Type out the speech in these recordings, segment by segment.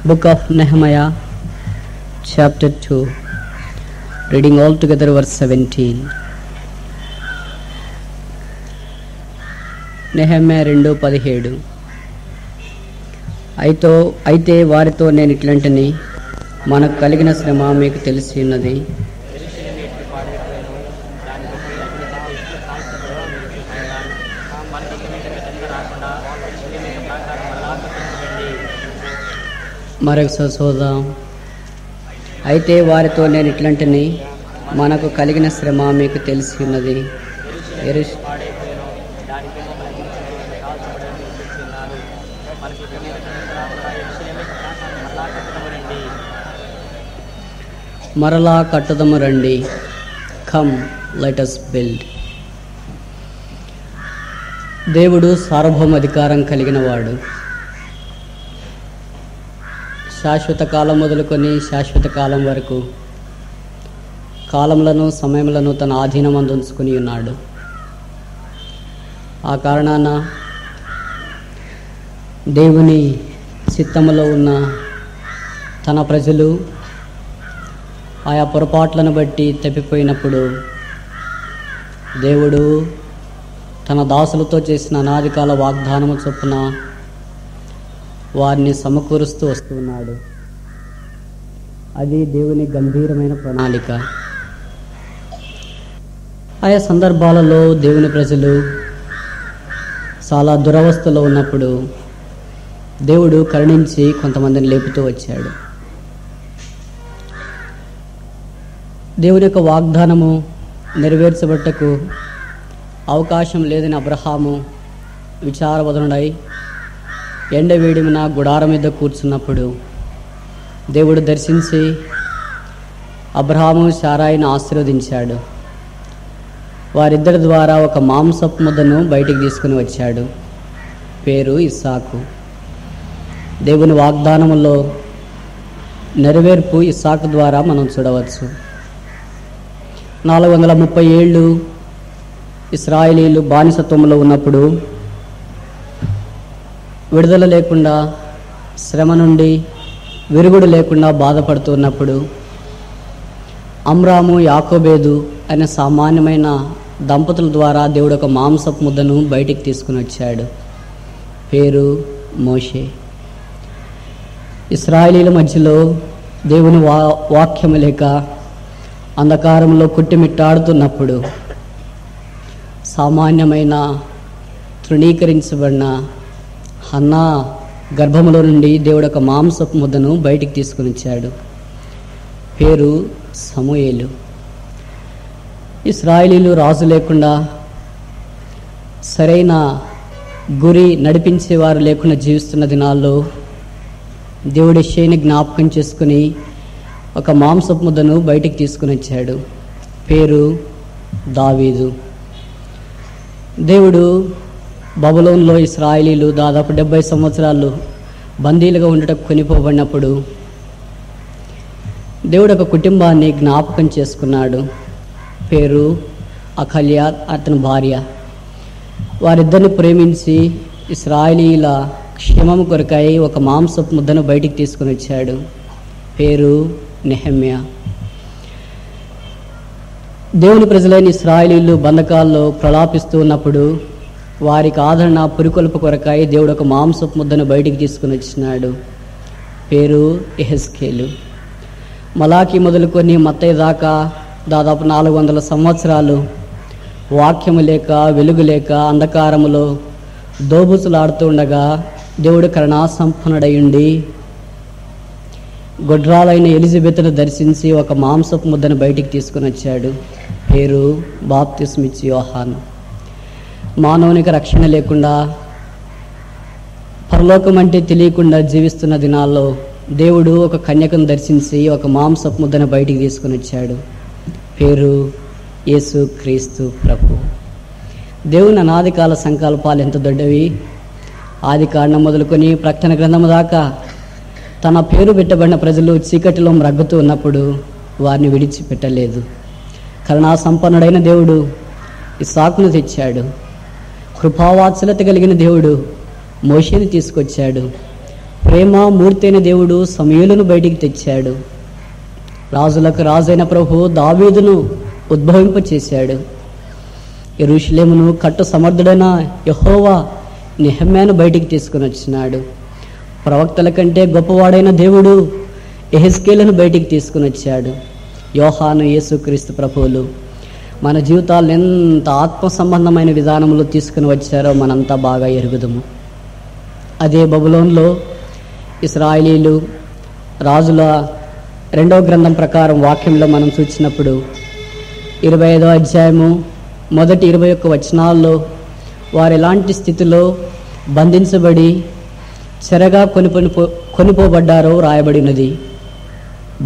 Book of Nehemiah, chapter 2, reading all together verse 17. Nehemiah 2:17. అయితే వారితో నేను ఇట్లాంటిని, మనకు కలిగిన శ్రమ మీకు తెలిసి ఉన్నది. మరొకసారి చూద్దాం. అయితే వారితో నేను ఇట్లాంటిని, మనకు కలిగిన శ్రమ మీకు తెలిసి ఉన్నది. మరలా కట్టుదము రండి. Come let us build. దేవుడు సార్వభౌమాధికారం కలిగిన వాడు. శాశ్వత కాలం మొదలుకొని శాశ్వత కాలం వరకు కాలములను సమయములను తన ఆధీనమందు ఉంచుకుని ఉన్నాడు. ఆ కారణాన దేవుని చిత్తములో ఉన్న తన ప్రజలు ఆయా పొరపాట్లను బట్టి తప్పిపోయినప్పుడు దేవుడు తన దాసులతో చేసిన అనాదికాల వాగ్దానము చొప్పున వారిని సమకూరుస్తూ వస్తున్నాడు. అది దేవుని గంభీరమైన ప్రణాళిక. ఆయా సందర్భాలలో దేవుని ప్రజలు చాలా దురవస్థలో ఉన్నప్పుడు దేవుడు కరుణించి కొంతమందిని లేపుతూ వచ్చాడు. దేవుని యొక్క వాగ్దానము నెరవేర్చబట్టకు అవకాశం లేదని అబ్రహాము విచారవదనుడై ఎండవేడిమిన గుడారం మీద కూర్చున్నప్పుడు దేవుడు దర్శించి అబ్రహాము శారాయిని ఆశీర్వదించాడు. వారిద్దరి ద్వారా ఒక మాంసపు ముద్దను బయటికి తీసుకుని వచ్చాడు. పేరు ఇస్సాకు. దేవుని వాగ్దానములో నెరవేర్పు ఇస్సాకు ద్వారా మనం చూడవచ్చు. 430 ఏళ్ళు ఇశ్రాయేలీలు బానిసత్వంలో ఉన్నప్పుడు, విడుదల లేకుండా, శ్రమ నుండి విరుగుడు లేకుండా బాధపడుతూ ఉన్నప్పుడు అమ్రాము యాకోబేదు అనే సామాన్యమైన దంపతుల ద్వారా దేవుడు ఒక మాంసపు ముద్దను బయటికి తీసుకుని వచ్చాడు. పేరు మోషే. ఇశ్రాయేలీల మధ్యలో దేవుని వాక్యము లేక అంధకారంలో కొట్టిమిట్టాడుతున్నప్పుడు సామాన్యమైన తృణీకరించబడిన హన్నా గర్భములో నుండి దేవుడు ఒక మాంసపు ముద్దను బయటికి తీసుకుని వచ్చాడు. పేరు సమూయేలు. ఇశ్రాయేలీలు రాజు లేకుండా, సరైన గురి నడిపించేవారు లేకుండా జీవిస్తున్న దినాల్లో దేవుడు యెషయాని జ్ఞాపకం చేసుకుని ఒక మాంసపు ముద్దను బయటికి తీసుకుని వచ్చాడు. పేరు దావీదు. దేవుడు బబులోన్లో ఇశ్రాయేలీలు దాదాపు 70 సంవత్సరాలు బందీలుగా ఉండటం కొనిపోబడినప్పుడు దేవుడు ఒక కుటుంబాన్ని జ్ఞాపకం చేసుకున్నాడు. పేరు అఖల్య, అతని భార్య. వారిద్దరిని ప్రేమించి ఇశ్రాయేలీల క్షేమము కొరకై ఒక మాంసపు ముద్దను బయటికి తీసుకుని వచ్చాడు. పేరు నెహెమ్యా. దేవుని ప్రజలైన ఇశ్రాయేలీలు బంధకాల్లో ప్రలాపిస్తూ ఉన్నప్పుడు వారికి ఆదరణ పురికొల్పు కొరకాయి దేవుడు ఒక మాంసపు ముద్దను బయటికి తీసుకుని వచ్చినాడు. పేరు యెహెజ్కేలు. మలాకి మొదలుకొని మత్తయి దాకా దాదాపు 400 సంవత్సరాలు వాక్యము లేక, వెలుగు లేక, అంధకారములో దోబుచులాడుతూ ఉండగా దేవుడు కరుణాసంపన్నుడై ఉండి గొడ్రాలైన ఎలిజబెత్ను దర్శించి ఒక మాంసపు ముద్దను బయటికి తీసుకుని వచ్చాడు. పేరు బాప్తిస్మిచ్చి యోహాను. మానవునికి రక్షణ లేకుండా, పరలోకం అంటే తెలియకుండా జీవిస్తున్న దినాల్లో దేవుడు ఒక కన్యకను దర్శించి ఒక మాంసపు ముద్దను బయటికి తీసుకుని వచ్చాడు. పేరు యేసు క్రీస్తు ప్రభు. దేవుని అనాదికాల సంకల్పాలు ఎంత దొడ్డవి. ఆది కాండం మొదలుకొని ప్రకటన గ్రంథము దాకా తన పేరు పెట్టబడిన ప్రజలు చీకటిలో మ్రగ్గుతూ ఉన్నప్పుడు వారిని విడిచిపెట్టలేదు. కరుణా సంపన్నుడైన దేవుడు ఇస్సాకును తెచ్చాడు. కృపావాత్సల్యత కలిగిన దేవుడు మోషేని తీసుకొచ్చాడు. ప్రేమ మూర్తి అయిన దేవుడు సమూయేలును బయటికి తెచ్చాడు. రాజులకు రాజైన ప్రభు దావీదును ఉద్భవింపచేశాడు. యెరూషలేమును కట్టు సమర్థుడైన యెహోవా నెహెమ్యాను బయటికి తీసుకుని వచ్చినాడు. ప్రవక్తల కంటే గొప్పవాడైన దేవుడు యెహెజ్కేలును బయటికి తీసుకుని వచ్చాడు. యోహాను, యేసుక్రీస్తు ప్రభువులు మన జీవితాలను ఎంత ఆత్మ సంబంధమైన విధానంలో తీసుకుని వచ్చారో మనంతా బాగా ఎరుగుదము. అదే బబులోన్లో ఇశ్రాయేలీలు రాజుల 2వ గ్రంథం ప్రకారం వాక్యంలో మనం చూసినప్పుడు 25వ అధ్యాయము మొదటి 21 వచనాల్లో వారు ఎలాంటి స్థితిలో బంధించబడి చెరగా కొనిపోబడ్డారో రాయబడినది.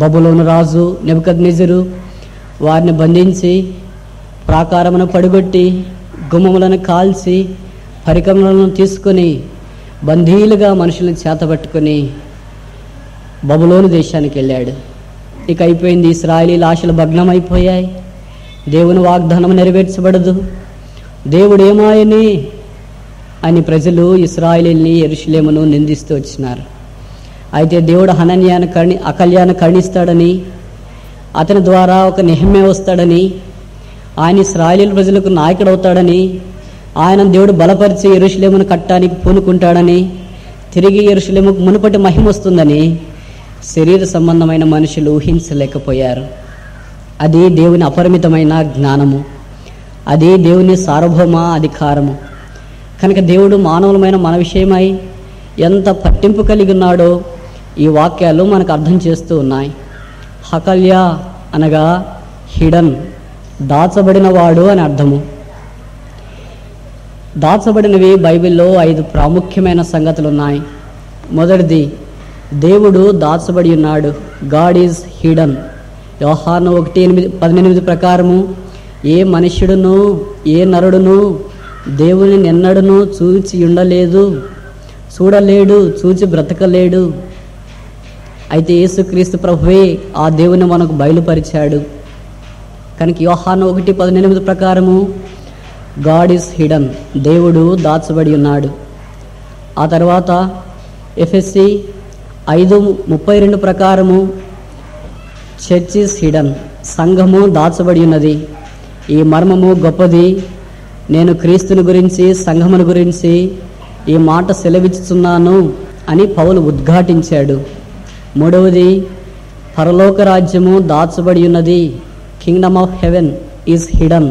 బబులోను రాజు నెబుకద్నెజరు వారిని బంధించి ప్రాకారమును పడగొట్టి గుమ్మములను కాల్చి పరికరములను తీసుకొని బందీలుగా మనుషులను చేతబట్టుకొని బబులోను దేశానికి వెళ్ళాడు. ఇక అయిపోయింది. ఇశ్రాయేలీల ఆశలు భగ్నమైపోయాయి. దేవుని వాగ్దానం నెరవేర్చబడదు. దేవుడు ఏమాయని అని ప్రజలు ఇశ్రాయేలీని యెరూషలేమును నిందిస్తూ వచ్చినారు. అయితే దేవుడు హనన్యాను అకల్యాను కరుణిస్తాడని, అతని ద్వారా ఒక నెహెమ్యా వస్తాడని, ఆయన ఇశ్రాయేలీల ప్రజలకు నాయకుడు అవుతాడని, ఆయన దేవుడు బలపరిచి యెరూషలేమును కట్టడానికి పూనుకుంటాడని, తిరిగి యెరూషలేముకు మునుపటి మహిమ వస్తుందని శరీర సంబంధమైన మనుషులు ఊహించలేకపోయారు. అది దేవుని అపరిమితమైన జ్ఞానము, అది దేవుని సార్వభౌమ అధికారము. కనుక దేవుడు మానవులమైన మన విషయమై ఎంత పట్టింపు కలిగి ఉన్నాడో ఈ వాక్యాలు మనకు అర్థం చేస్తూ ఉన్నాయి. హకల్య అనగా హిడన్, దాచబడినవాడు అని అర్థము. దాచబడినవి బైబిల్లో 5 ప్రాముఖ్యమైన సంగతులు ఉన్నాయి. మొదటిది, దేవుడు దాచబడి ఉన్నాడు. God is hidden. యోహాను 1:18 ప్రకారము ఏ మనుష్యుడును ఏ నరుడును దేవుని ఎన్నడను చూచి ఉండలేదు, చూడలేడు, చూచి బ్రతకలేడు. అయితే యేసుక్రీస్తు ప్రభువే ఆ దేవుని మనకు బయలుపరిచాడు. కనుక యోహాను 1:18 ప్రకారము గాడ్ ఈజ్ హిడన్, దేవుడు దాచబడి ఉన్నాడు. ఆ తర్వాత ఎఫెసీ 5:32 ప్రకారము చర్చ్ ఈజ్ హిడన్, సంఘము దాచబడి ఉన్నది. ఈ మర్మము గొప్పది. నేను క్రీస్తుని గురించి, సంఘమును గురించి ఈ మాట సెలవిస్తున్నాను అని పౌలు ఉద్ఘాటించాడు. మూడవది, పరలోక రాజ్యము దాచబడి ఉన్నది. Kingdom of heaven is hidden.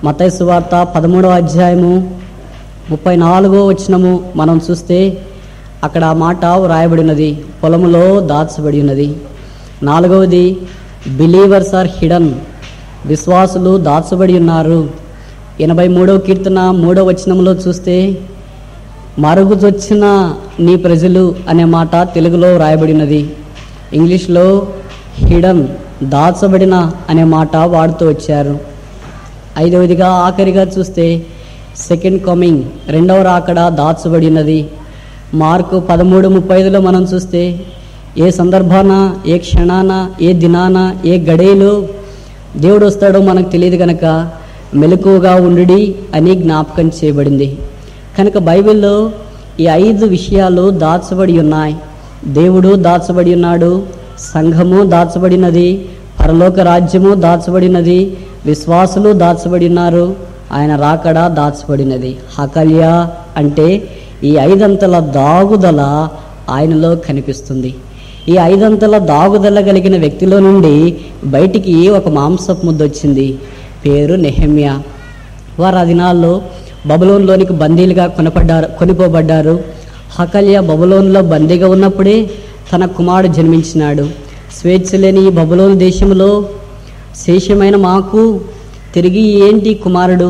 మత్తయి సువార్త 13వ అధ్యాయము 34వ వచనము మనం చూస్తే అక్కడ ఆ మాట వ్రాయబడినది, పొలములో దాచబడి ఉన్నది. నాలుగవది, బిలీవర్స్ ఆర్ హిడన్, విశ్వాసులు దాచబడి ఉన్నారు. 83వ కీర్తన 3వ వచనంలో చూస్తే మరుగుజొచ్చిన నీ ప్రజలు అనే మాట తెలుగులో వ్రాయబడినది. ఇంగ్లీష్లో హిడన్, దాచబడిన అనే మాట వాడుతూ వచ్చారు. ఐదవదిగా ఆఖరిగా చూస్తే సెకండ్ కమింగ్, రెండవ రాకడ దాచబడినది. మార్కు 13:35లో మనం చూస్తే ఏ సందర్భాన, ఏ క్షణాన, ఏ దినాన, ఏ గడియలో దేవుడు వస్తాడో మనకు తెలియదు కనుక మెలకువగా ఉండుడి అని జ్ఞాపకం చేయబడింది. కనుక బైబిల్లో ఈ 5 విషయాలు దాచబడి ఉన్నాయి. దేవుడు దాచబడి ఉన్నాడు, సంఘము దాచబడినది, పరలోక రాజ్యము దాచబడినది, విశ్వాసులు దాచబడి ఉన్నారు, ఆయన రాకడ దాచబడినది. హకల్య అంటే ఈ 5 అంతల దాగుదల ఆయనలో కనిపిస్తుంది. ఈ 5 అంతల దాగుదల కలిగిన వ్యక్తిలో నుండి బయటికి ఒక మాంసపు ముద్ద వచ్చింది, పేరు నెహెమ్యా. వారు ఆ దినాల్లో బబులోన్లోనికి బందీలుగా కొనిపోబడ్డారు. హకల్య బబులోన్లో బందీగా ఉన్నప్పుడే తన కుమారుడు జన్మించినాడు. స్వేచ్ఛ లేని ఈ బబులోను దేశంలో శేషమైన మాకు తిరిగి ఏంటి కుమారుడు?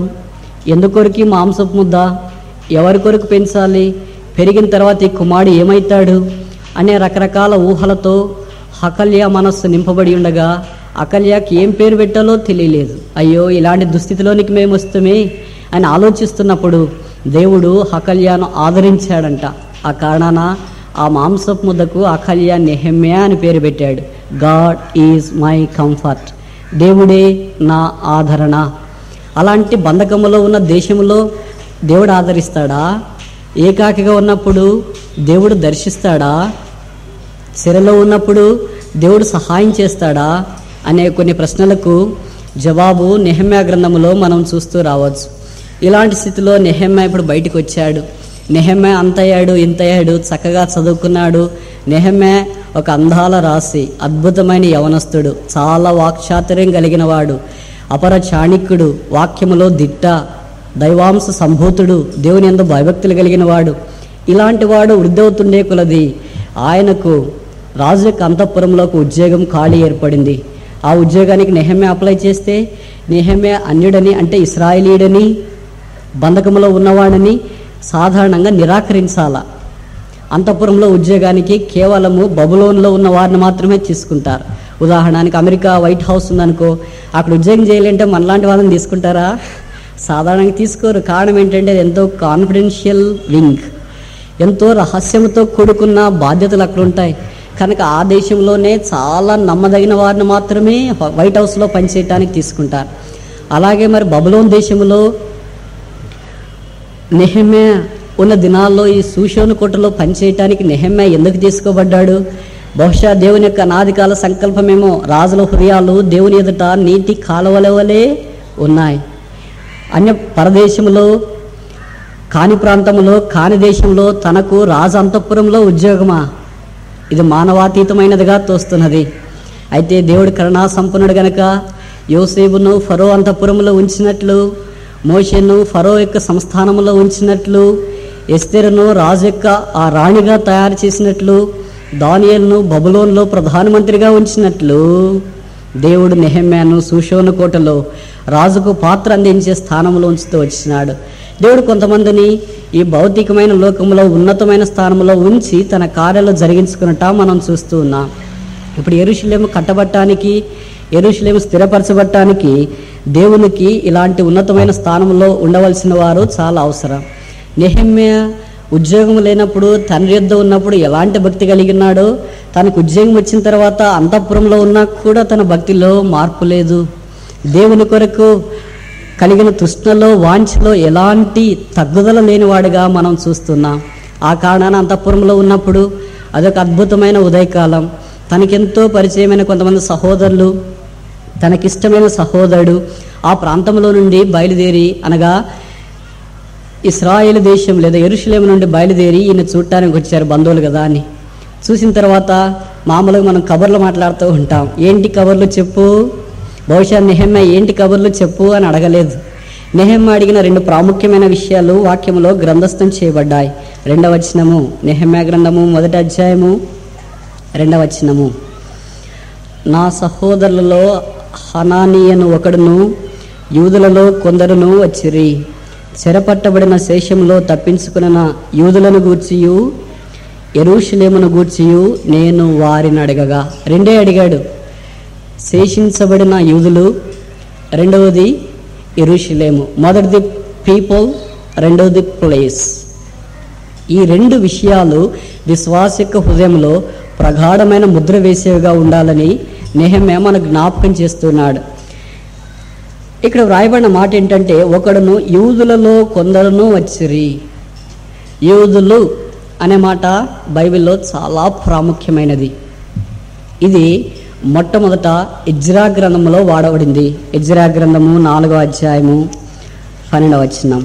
ఎందుకొరికి మాంసపు ముద్ద? ఎవరి కొరకు పెంచాలి? పెరిగిన తర్వాత ఈ కుమారుడు ఏమవుతాడు అనే రకరకాల ఊహలతో హకల్య మనస్సు నింపబడి ఉండగా అకల్యాకి ఏం పేరు పెట్టాలో తెలియలేదు. అయ్యో, ఇలాంటి దుస్థితిలోనికి మేము వస్తామే అని ఆలోచిస్తున్నప్పుడు దేవుడు హకల్యాను ఆదరించాడంట. ఆ కారణాన ఆ మాంసపు ముద్దకు అకల్య నెహెమ్యా అని పేరు పెట్టాడు. గాడ్ ఈజ్ మై కంఫర్ట్, దేవుడే నా ఆదరణ. అలాంటి బంధకములో ఉన్న దేశంలో దేవుడు ఆదరిస్తాడా? ఏకాకిగా ఉన్నప్పుడు దేవుడు దర్శిస్తాడా? చెరలో ఉన్నప్పుడు దేవుడు సహాయం చేస్తాడా అనే కొన్ని ప్రశ్నలకు జవాబు నెహెమ్యా గ్రంథంలో మనం చూస్తూ రావచ్చు. ఇలాంటి స్థితిలో నెహెమ్యా ఇప్పుడు బయటికి వచ్చాడు. నెహెమ్యా అంతయ్యాడు ఇంతయ్యాడు, చక్కగా చదువుకున్నాడు. నెహెమ్యా ఒక అందాల రాశి, అద్భుతమైన యవనస్తుడు, చాలా వాక్చాతుర్యం కలిగిన వాడు, అపర చాణిక్యుడు, వాక్యములో దిట్ట, దైవాంశ సంభూతుడు, దేవుని యందు భయభక్తులు కలిగిన వాడు. ఇలాంటి వాడు వృద్ధి అవుతుండే కొలది ఆయనకు రాజు యొక్క అంతఃపురంలోకి ఉద్యోగం ఖాళీ ఏర్పడింది. ఆ ఉద్యోగానికి నెహెమ్యా అప్లై చేస్తే నెహెమ్యా అన్యుడని, అంటే ఇశ్రాయేలీయుడని, బంధకంలో ఉన్నవాడని సాధారణంగా నిరాకరించాల. అంతఃపురంలో ఉద్యోగానికి కేవలము బబులోన్లో ఉన్న వారిని మాత్రమే తీసుకుంటారు. ఉదాహరణకి అమెరికా వైట్ హౌస్ ఉందనుకో, అక్కడ ఉద్యోగం చేయాలంటే మనలాంటి వాళ్ళని తీసుకుంటారా? సాధారణంగా తీసుకోరు. కారణం ఏంటంటే అది ఎంతో కాన్ఫిడెన్షియల్ వింగ్, ఎంతో రహస్యంతో కూడుకున్న బాధ్యతలు అక్కడ ఉంటాయి. కనుక ఆ దేశంలోనే చాలా నమ్మదగిన వారిని మాత్రమే వైట్ హౌస్లో పనిచేయటానికి తీసుకుంటారు. అలాగే మరి బబులోన్ దేశంలో నెహెమ్యా ఉన్న దినాల్లో ఈ షూషోను కోటలో పనిచేయటానికి నెహెమ్యా ఎందుకు తీసుకోబడ్డాడు? బహుశా దేవుని యొక్క అనాదికాల సంకల్పమేమో. రాజుల హృదయాలు దేవుని ఎదుట నీటి కాలువల వలె ఉన్నాయి. అన్య పరదేశంలో, కాని ప్రాంతంలో, కాని దేశంలో తనకు రాజు అంతఃపురంలో ఉద్యోగమా? ఇది మానవాతీతమైనదిగా తోస్తున్నది. అయితే దేవుడు కరుణా సంపన్నుడు గనక యోసేపును ఫరో అంతఃపురంలో ఉంచినట్లు, మోషేను ఫరో యొక్క సంస్థానంలో ఉంచినట్లు, ఎస్తెరును రాజు యొక్క ఆ రాణిగా తయారు చేసినట్లు, దానియేలును బబులోన్లో ప్రధానమంత్రిగా ఉంచినట్లు దేవుడు నెహెమ్యాను షూషోను కోటలో రాజుకు పాత్ర అందించే స్థానంలో ఉంచుతూ వచ్చినాడు. దేవుడు కొంతమందిని ఈ భౌతికమైన లోకంలో ఉన్నతమైన స్థానంలో ఉంచి తన కార్యాలు జరిగించుకున్నట మనం చూస్తూ ఉన్నాం. ఇప్పుడు యెరూషలేము కట్టబట్టానికి, యెరూషలేము స్థిరపరచబట్టానికి దేవునికి ఇలాంటి ఉన్నతమైన స్థానంలో ఉండవలసిన వారు చాలా అవసరం. నెహెమ్యా ఉద్యోగం లేనప్పుడు, తండ్రి యొద్ద ఉన్నప్పుడు ఎలాంటి భక్తి కలిగి ఉన్నాడో, తనకు ఉద్యోగం వచ్చిన తర్వాత అంతఃపురంలో ఉన్నా కూడా తన భక్తిలో మార్పు లేదు. దేవుని కొరకు కలిగిన తృష్ణలో, వాంఛలో ఎలాంటి తగ్గుదల లేనివాడుగా మనం చూస్తున్నాం. ఆ కారణాన అంతఃపురంలో ఉన్నప్పుడు అదొక అద్భుతమైన ఉదయకాలం. తనకెంతో పరిచయమైన కొంతమంది సహోదరులు, తనకిష్టమైన సహోదరుడు ఆ ప్రాంతంలో నుండి బయలుదేరి, అనగా ఇశ్రాయేలు దేశం లేదా యెరూషలేము నుండి బయలుదేరి ఈయన చూడటానికి వచ్చారు, బంధువులు కదా అని. చూసిన తర్వాత మామూలుగా మనం కబుర్లు మాట్లాడుతూ ఉంటాం. ఏంటి కబుర్లు చెప్పు? బహుశా నెహెమ్యా ఏంటి కబుర్లు చెప్పు అని అడగలేదు. నెహెమ్యా అడిగిన రెండు ప్రాముఖ్యమైన విషయాలు వాక్యంలో గ్రంథస్థం చేయబడ్డాయి. 2వ వచనము, నెహెమ్యా గ్రంథము 1వ అధ్యాయము 2వ వచనము. నా సహోదరులలో హనానీయను ఒకడును, యూదులలో కొందరును వచ్చిరి. చెరపట్టబడిన శేషంలో తప్పించుకున్న యూదులను గూర్చియు యెరూషలేమును గూర్చియు నేను వారిని అడగగా. రెండే అడిగాడు, శేషించబడిన యూదులు, రెండవది యెరూషలేము. మొదటిది పీపుల్, రెండవది ప్లేస్. ఈ రెండు విషయాలు విశ్వాస యొక్క హృదయంలో ప్రగాఢమైన ముద్ర వేసేవిగా ఉండాలని నెహెమ్యా మనకు జ్ఞాపకం చేస్తున్నాడు. ఇక్కడ వ్రాయబడిన మాట ఏంటంటే, ఒకడును యూదులలో కొందరును వచ్చిరి. యూదులు అనే మాట బైబిల్లో చాలా ప్రాముఖ్యమైనది. ఇది మొట్టమొదట ఎజ్రా గ్రంథంలో వాడబడింది. ఎజ్రా గ్రంథము 4వ అధ్యాయము 12వ వచనం.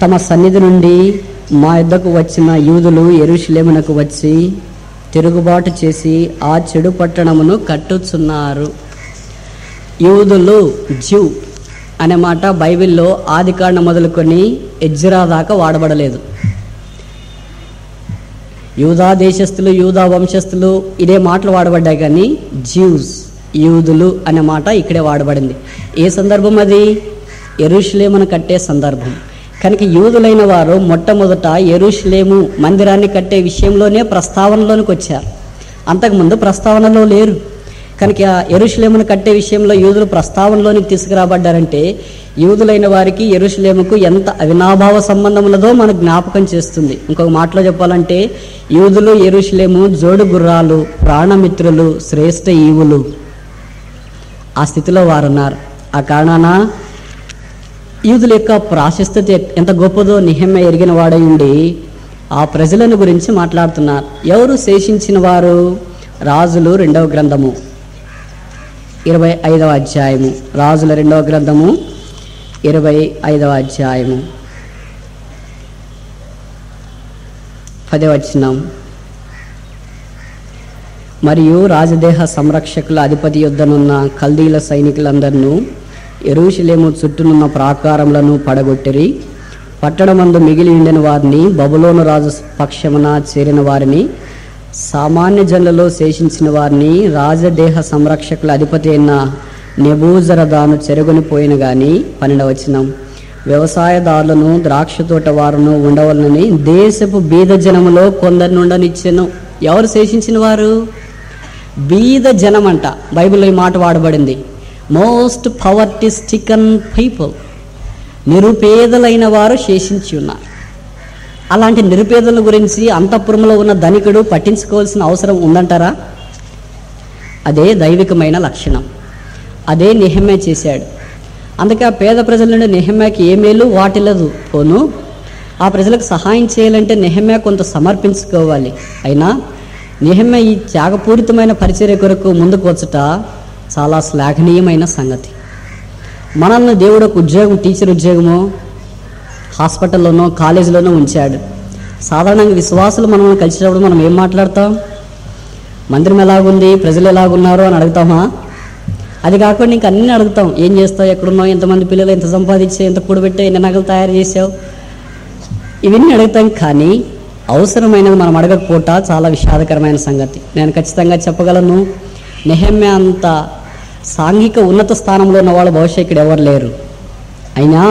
తమ సన్నిధి నుండి మా యొద్దకు వచ్చిన యూదులు యెరూషలేమునకు వచ్చి తిరుగుబాటు చేసి ఆ చెడు పట్టణమును కట్టుచున్నారు. యూదులు, జ్యూ అనే మాట బైబిల్లో ఆదికాండం మొదలుకొని ఎజ్రా దాకా వాడబడలేదు. యూదా దేశస్థులు, యూదా వంశస్థులు ఇదే మాటలు వాడబడ్డాయి, కానీ జ్యూస్, యూదులు అనే మాట ఇక్కడే వాడబడింది. ఏ సందర్భం అది? యెరూషలేమును కట్టే సందర్భం. కనుక యూదులైన వారు మొట్టమొదట యెరూషలేము మందిరాన్ని కట్టే విషయంలోనే ప్రస్తావనలోనికి వచ్చారు. అంతకుముందు ప్రస్తావనలో లేరు. కనుక యెరూషలేమును కట్టే విషయంలో యూదులు ప్రస్తావనలోనికి తీసుకురాబడ్డారంటే యూదులైన వారికి యెరూషలేముకు ఎంత అవినాభావ సంబంధం ఉన్నదో మనకు జ్ఞాపకం చేస్తుంది. ఇంకొక మాటలో చెప్పాలంటే యూదులు, యెరూషలేము జోడు గుర్రాలు, ప్రాణమిత్రులు, శ్రేష్ఠ ఈవులు. ఆ స్థితిలో వారున్నారు. ఆ కారణాన యూదుల యొక్క ప్రాశస్త్యత ఎంత గొప్పదో నెహెమ్యా ఎరిగిన వాడై ఉండి ఆ ప్రజలను గురించి మాట్లాడుతున్నారు. ఎవరు శేషించిన వారు? రాజులు 2వ గ్రంథము 25వ అధ్యాయము. రాజుల 2వ గ్రంథము 25వ అధ్యాయము 10వ వచనం. మరియు రాజదేహ సంరక్షకుల అధిపతి యొద్దనున్న కల్దీల సైనికులందరినూ యెరూషలేము చుట్టూనున్న ప్రాకారములను పడగొట్టిరి. పట్టణమందు మిగిలి ఉండిన వారిని, బబులోను రాజు పక్షమున చేరిన వారిని, సామాన్య జనులలో శేషించిన వారిని రాజదేహ సంరక్షకుల అధిపతి అయిన నెబూజరదాను చెరగొనిపోయిన గాని 12వ వచనం. వ్యవసాయదారులను, ద్రాక్ష తోట వారును ఉండవలనని దేశపు బీద జనములో కొందరిని ఉండనిచ్చెను. ఎవరు శేషించిన వారు? బీద జనం అంట. బైబిల్లో ఈ మాట వాడబడింది. మోస్ట్ పవర్టీ స్టికన్ పీపుల్, నిరుపేదలైన వారు శేషించి ఉన్నారు. అలాంటి నిరుపేదల గురించి అంతఃపురంలో ఉన్న ధనికుడు పట్టించుకోవాల్సిన అవసరం ఉందంటారా? అదే దైవికమైన లక్షణం. అదే నెహెమ్యా చేశాడు. అందుకే ఆ పేద ప్రజల నుండి నెహెమ్యాకి ఏ మేలు వాటిల్లదు. పోను ఆ ప్రజలకు సహాయం చేయాలంటే నెహెమ్యా కొంత సమర్పించుకోవాలి. అయినా నెహెమ్యా ఈ త్యాగపూరితమైన పరిచర్య కొరకు ముందుకు వచ్చుట చాలా శ్లాఘనీయమైన సంగతి. మనల్ని దేవుడు ఒక ఉద్యోగం, టీచర్ ఉద్యోగమో, హాస్పిటల్లోనో కాలేజీలోనో ఉంచాడు. సాధారణంగా విశ్వాసులు మనల్ని కలిసినప్పుడు మనం ఏం మాట్లాడతాం? మందిరం ఎలాగుంది, ప్రజలు ఎలాగున్నారు అని అడుగుతామా? అది కాకుండా ఇంక అన్నీ అడుగుతాం. ఏం చేస్తావు, ఎక్కడున్నావు, ఎంతమంది పిల్లలు, ఎంత సంపాదించావు, ఎంత కూడబెట్టావు, ఎన్ని నగలు తయారు చేసావు, ఇవన్నీ అడుగుతాం. కానీ అవసరమైనది మనం అడగకపోవట చాలా విషాదకరమైన సంగతి. నేను ఖచ్చితంగా చెప్పగలను, నెహెమ్యా అంత సాంఘిక ఉన్నత స్థానంలో ఉన్న వాళ్ళు బహుశా ఇక్కడ ఎవరు లేరు. అయినా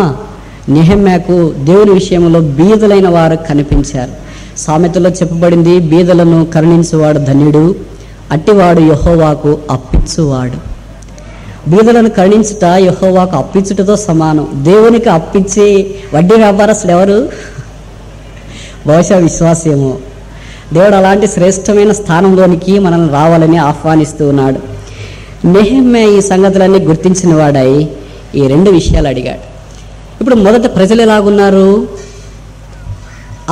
నెహెమ్యాకు దేవుని విషయంలో బీదలైన వారు కనిపించారు. సామెతలో చెప్పబడింది, బీదలను కరుణించువాడు ధన్యుడు, అట్టివాడు యెహోవాకు అప్పించువాడు. బీదలను కరుణించుట యెహోవాకు అప్పించుటతో సమానం. దేవునికి అప్పించే వడ్డీ వ్యాపారస్తులు ఎవరు? బహుశా విశ్వాసేమో. దేవుడు అలాంటి శ్రేష్టమైన స్థానంలోనికి మనల్ని రావాలని ఆహ్వానిస్తూ ఉన్నాడు. నెహెమ్యా ఈ సంగతులన్నీ గుర్తించిన వాడై ఈ 2 విషయాలు అడిగాడు. ఇప్పుడు మొదట ప్రజలు ఎలాగున్నారు,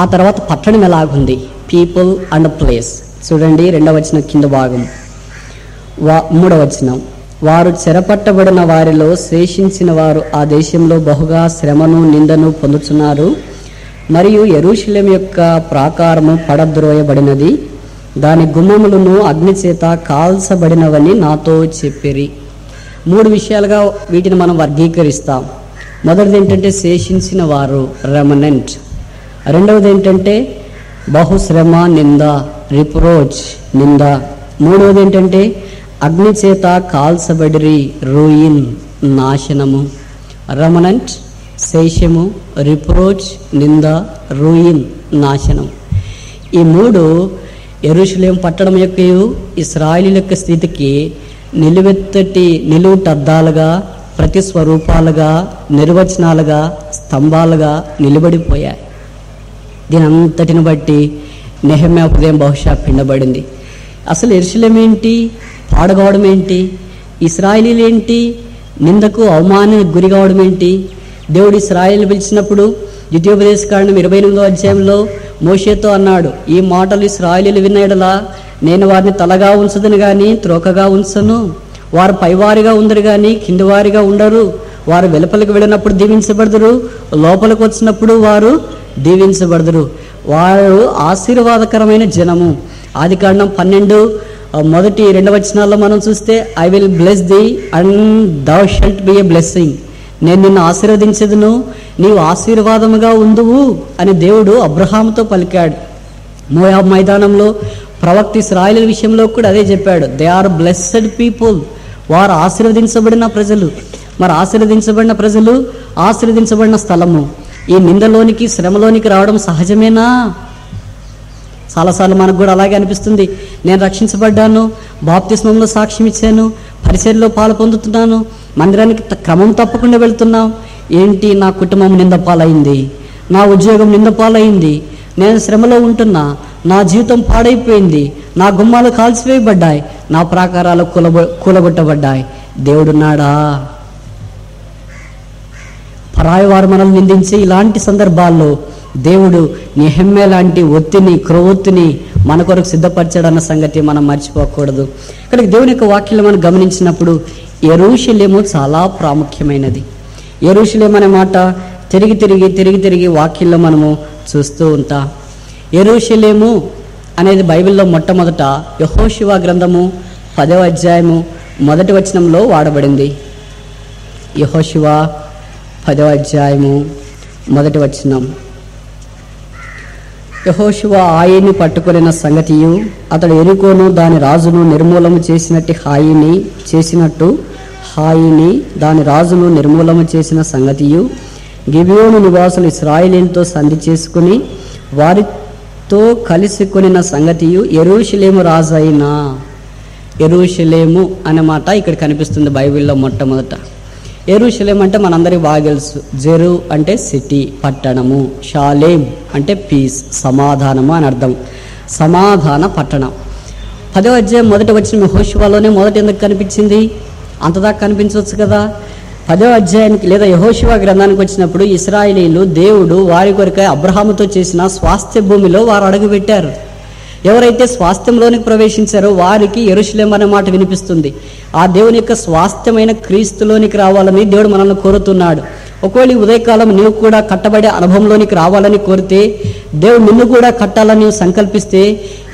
ఆ తర్వాత పట్టణం ఎలాగుంది, పీపుల్ అండ్ ప్లేస్. చూడండి 2వ వచనం కింద భాగం, 3వ వచనం. వారు చెరపట్టబడిన వారిలో శేషించిన వారు ఆ దేశంలో బహుగా శ్రమను నిందను పొందుతున్నారు. మరియు యెరూషలేము యొక్క ప్రాకారము పడద్రోయబడినది, దాని గుమ్మములను అగ్నిచేత కాల్చబడినవని నాతో చెప్పిరి. 3 విషయాలుగా వీటిని మనం వర్గీకరిస్తాం. మొదటిది ఏంటంటే శేషించిన వారు, రెమనెంట్. రెండవది ఏంటంటే బహుశ్రమ, నింద, రిప్రోచ్, నింద. మూడవది ఏంటంటే అగ్నిచేత కాల్చబడిరి, రూయిన్, నాశనము. రెమనెంట్, శేషము, రిప్రోచ్, నింద, రూయిన్, నాశనం. ఈ 3 యెరూషలేము పట్టణం యొక్క ఇశ్రాయేలీయుల యొక్క స్థితికి నిలువుటద్దాలుగా, ప్రతిస్వరూపాలుగా, నిర్వచనాలుగా, స్తంభాలుగా నిలబడిపోయాయి. దీని అంతటిని బట్టి నెహెమ్యా హృదయం బహుశా పిండబడింది. అసలు యెరూషలేము ఏంటి, పాడుకోవడం ఏంటి, ఇశ్రాయేలీయులు ఏంటి, నిందకు అవమానానికి గురి కావడం ఏంటి? దేవుడు ఇశ్రాయేలును పిలిచినప్పుడు ద్వితీయోపదేశకాండం 28వ అధ్యాయంలో మోషేతో అన్నాడు, ఈ మాటలు ఇశ్రాయేలీయులు విన్న యెడల నేను వారిని తలగా ఉంచదును గాని త్రోకగా ఉంచను. వారు పైవారిగా ఉండరు కానీ కిందివారిగా ఉండరు. వారు వెలుపలికి వెళ్ళినప్పుడు దీవించబడదురు, లోపలికి వచ్చినప్పుడు వారు దీవించబడదురు. వారు ఆశీర్వాదకరమైన జనము. ఆదికాండం 12 మొదటి 2 వచనాల్లో మనం చూస్తే, I will bless thee and thou shalt be a blessing. నేను నిన్ను ఆశీర్వదించదును, నీవు ఆశీర్వాదముగా ఉందువు అని దేవుడు అబ్రహాముతో పలికాడు. మోయాబు మైదానంలో ప్రవక్త ఇశ్రాయేలు విషయంలో కూడా అదే చెప్పాడు, దే ఆర్ బ్లెస్సెడ్ పీపుల్. వారు ఆశీర్వదించబడిన ప్రజలు. మరి ఆశీర్వదించబడిన ప్రజలు, ఆశీర్వదించబడిన స్థలము. ఈ నిందలోనికి, శ్రమలోనికి రావడం సహజమేనా? చాలాసార్లు మనకు కూడా అలాగే అనిపిస్తుంది. నేను రక్షించబడ్డాను, బాప్తిస్మంలో సాక్ష్యం ఇచ్చాను, పరిచర్యలో పాలు పొందుతున్నాను, మందిరానికి క్రమం తప్పకుండా వెళ్తున్నాం. ఏంటి, నా కుటుంబం నిందపాలైంది, నా ఉద్యోగం నిందపాలైంది, నేను శ్రమలో ఉంటున్నా, నా జీవితం పాడైపోయింది, నా గుమ్మాలు కాల్చివేయబడ్డాయి, నా ప్రాకారాలు కూలగొట్టబడ్డాయి. దేవుడున్నాడా? పరాయి వారు మనల్ని నిందించి ఇలాంటి సందర్భాల్లో దేవుడు నెహెమ్యా లాంటి ఒత్తిని క్రొవ్వొత్తిని మన కొరకు సిద్ధపరిచాడన్న సంగతి మనం మర్చిపోకూడదు. ఇక్కడ దేవుని యొక్క వాక్యాలు మనం గమనించినప్పుడు యెరూషలేము చాలా ప్రాముఖ్యమైనది. యెరూషలేము అనే మాట తిరిగి తిరిగి వాక్యంలో మనము చూస్తూ ఉంటాం. యెరూషలేము అనేది బైబిల్లో మొట్టమొదట యెహోషువ గ్రంథము 10వ అధ్యాయము 1వ వచనంలో వాడబడింది. యెహోషువ 10వ అధ్యాయము 1వ వచనం. యెహోషువ హాయిని పట్టుకొనిన సంగతియు అతడు యెరికోను దాని రాజును నిర్మూలము చేసిన సంగతియు గిబియోను నివాసులు ఇశ్రాయేలీయులతో సంధి చేసుకుని వారితో కలిసి కొనిన సంగతియు యెరూషలేము రాజు అయిన యెరూషలేము అనే మాట ఇక్కడ కనిపిస్తుంది బైబిల్లో మొట్టమొదట. యెరూషలేము అంటే మనందరికీ బాగా తెలుసు. జెరు అంటే సిటీ, పట్టణము. షాలేం అంటే పీస్, సమాధానము అని అర్థం. సమాధాన పట్టణం. 10వ అధ్యాయం 1వ వచనం యెహోషువలోనే మొదట ఎందుకు కనిపించింది? అంతదాకా కనిపించవచ్చు కదా. 10వ అధ్యాయానికి లేదా యెహోషువ గ్రంథానికి వచ్చినప్పుడు ఇశ్రాయేలీయులు దేవుడు వారి కొరకై అబ్రహాముతో చేసిన స్వాస్థ్య భూమిలో వారు అడుగుపెట్టారు. ఎవరైతే స్వాస్థ్యంలోనికి ప్రవేశించారో వారికి యెరూషలేము అనే మాట వినిపిస్తుంది. ఆ దేవుని యొక్క స్వాస్థ్యమైన క్రీస్తులోనికి రావాలని దేవుడు మనల్ని కోరుతున్నాడు. ఒకవేళ ఉదయకాలం నీవు కూడా కట్టబడే అనుభవంలోనికి రావాలని కోరితే, దేవుడు నిన్ను కూడా కట్టాలని నీవు సంకల్పిస్తే,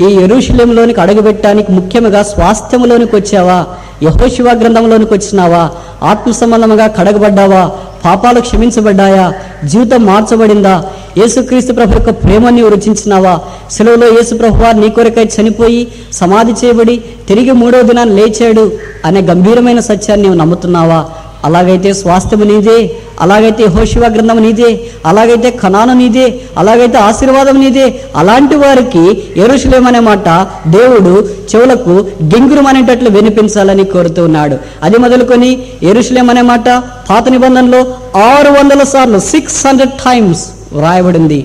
ఈ యెరూషలేములోనికి అడుగుపెట్టడానికి ముఖ్యంగా స్వాస్థ్యంలోనికి వచ్చావా, యెహోషువ గ్రంథంలోనికి వచ్చినావా, ఆత్మ సంబంధముగా కడగబడ్డావా, పాపాలు క్షమించబడ్డాయా, జీవితం మార్చబడిందా, యేసుక్రీస్తు ప్రభు యొక్క ప్రేమను నీవు రుచించినావా, సెలవులో యేసు ప్రభు వారు నీ కొరకై చనిపోయి సమాధి చేయబడి తిరిగి 3వ దినాన్ని లేచాడు అనే గంభీరమైన సత్యాన్ని నీవు నమ్ముతున్నావా? అలాగైతే స్వాస్థ్యము నీదే, అలాగైతే యెహోషువ గ్రంథము నీదే, అలాగైతే కనాను నీదే, అలాగైతే ఆశీర్వాదం నీదే. అలాంటి వారికి యెరూషలేము అనే మాట దేవుడు చెవులకు గింగురమనేటట్లు వినిపించాలని కోరుతూ ఉన్నాడు. అది మొదలుకొని యెరూషలేము అనే మాట పాత నిబంధనలో 600 సార్లు 600 టైమ్స్ వ్రాయబడింది.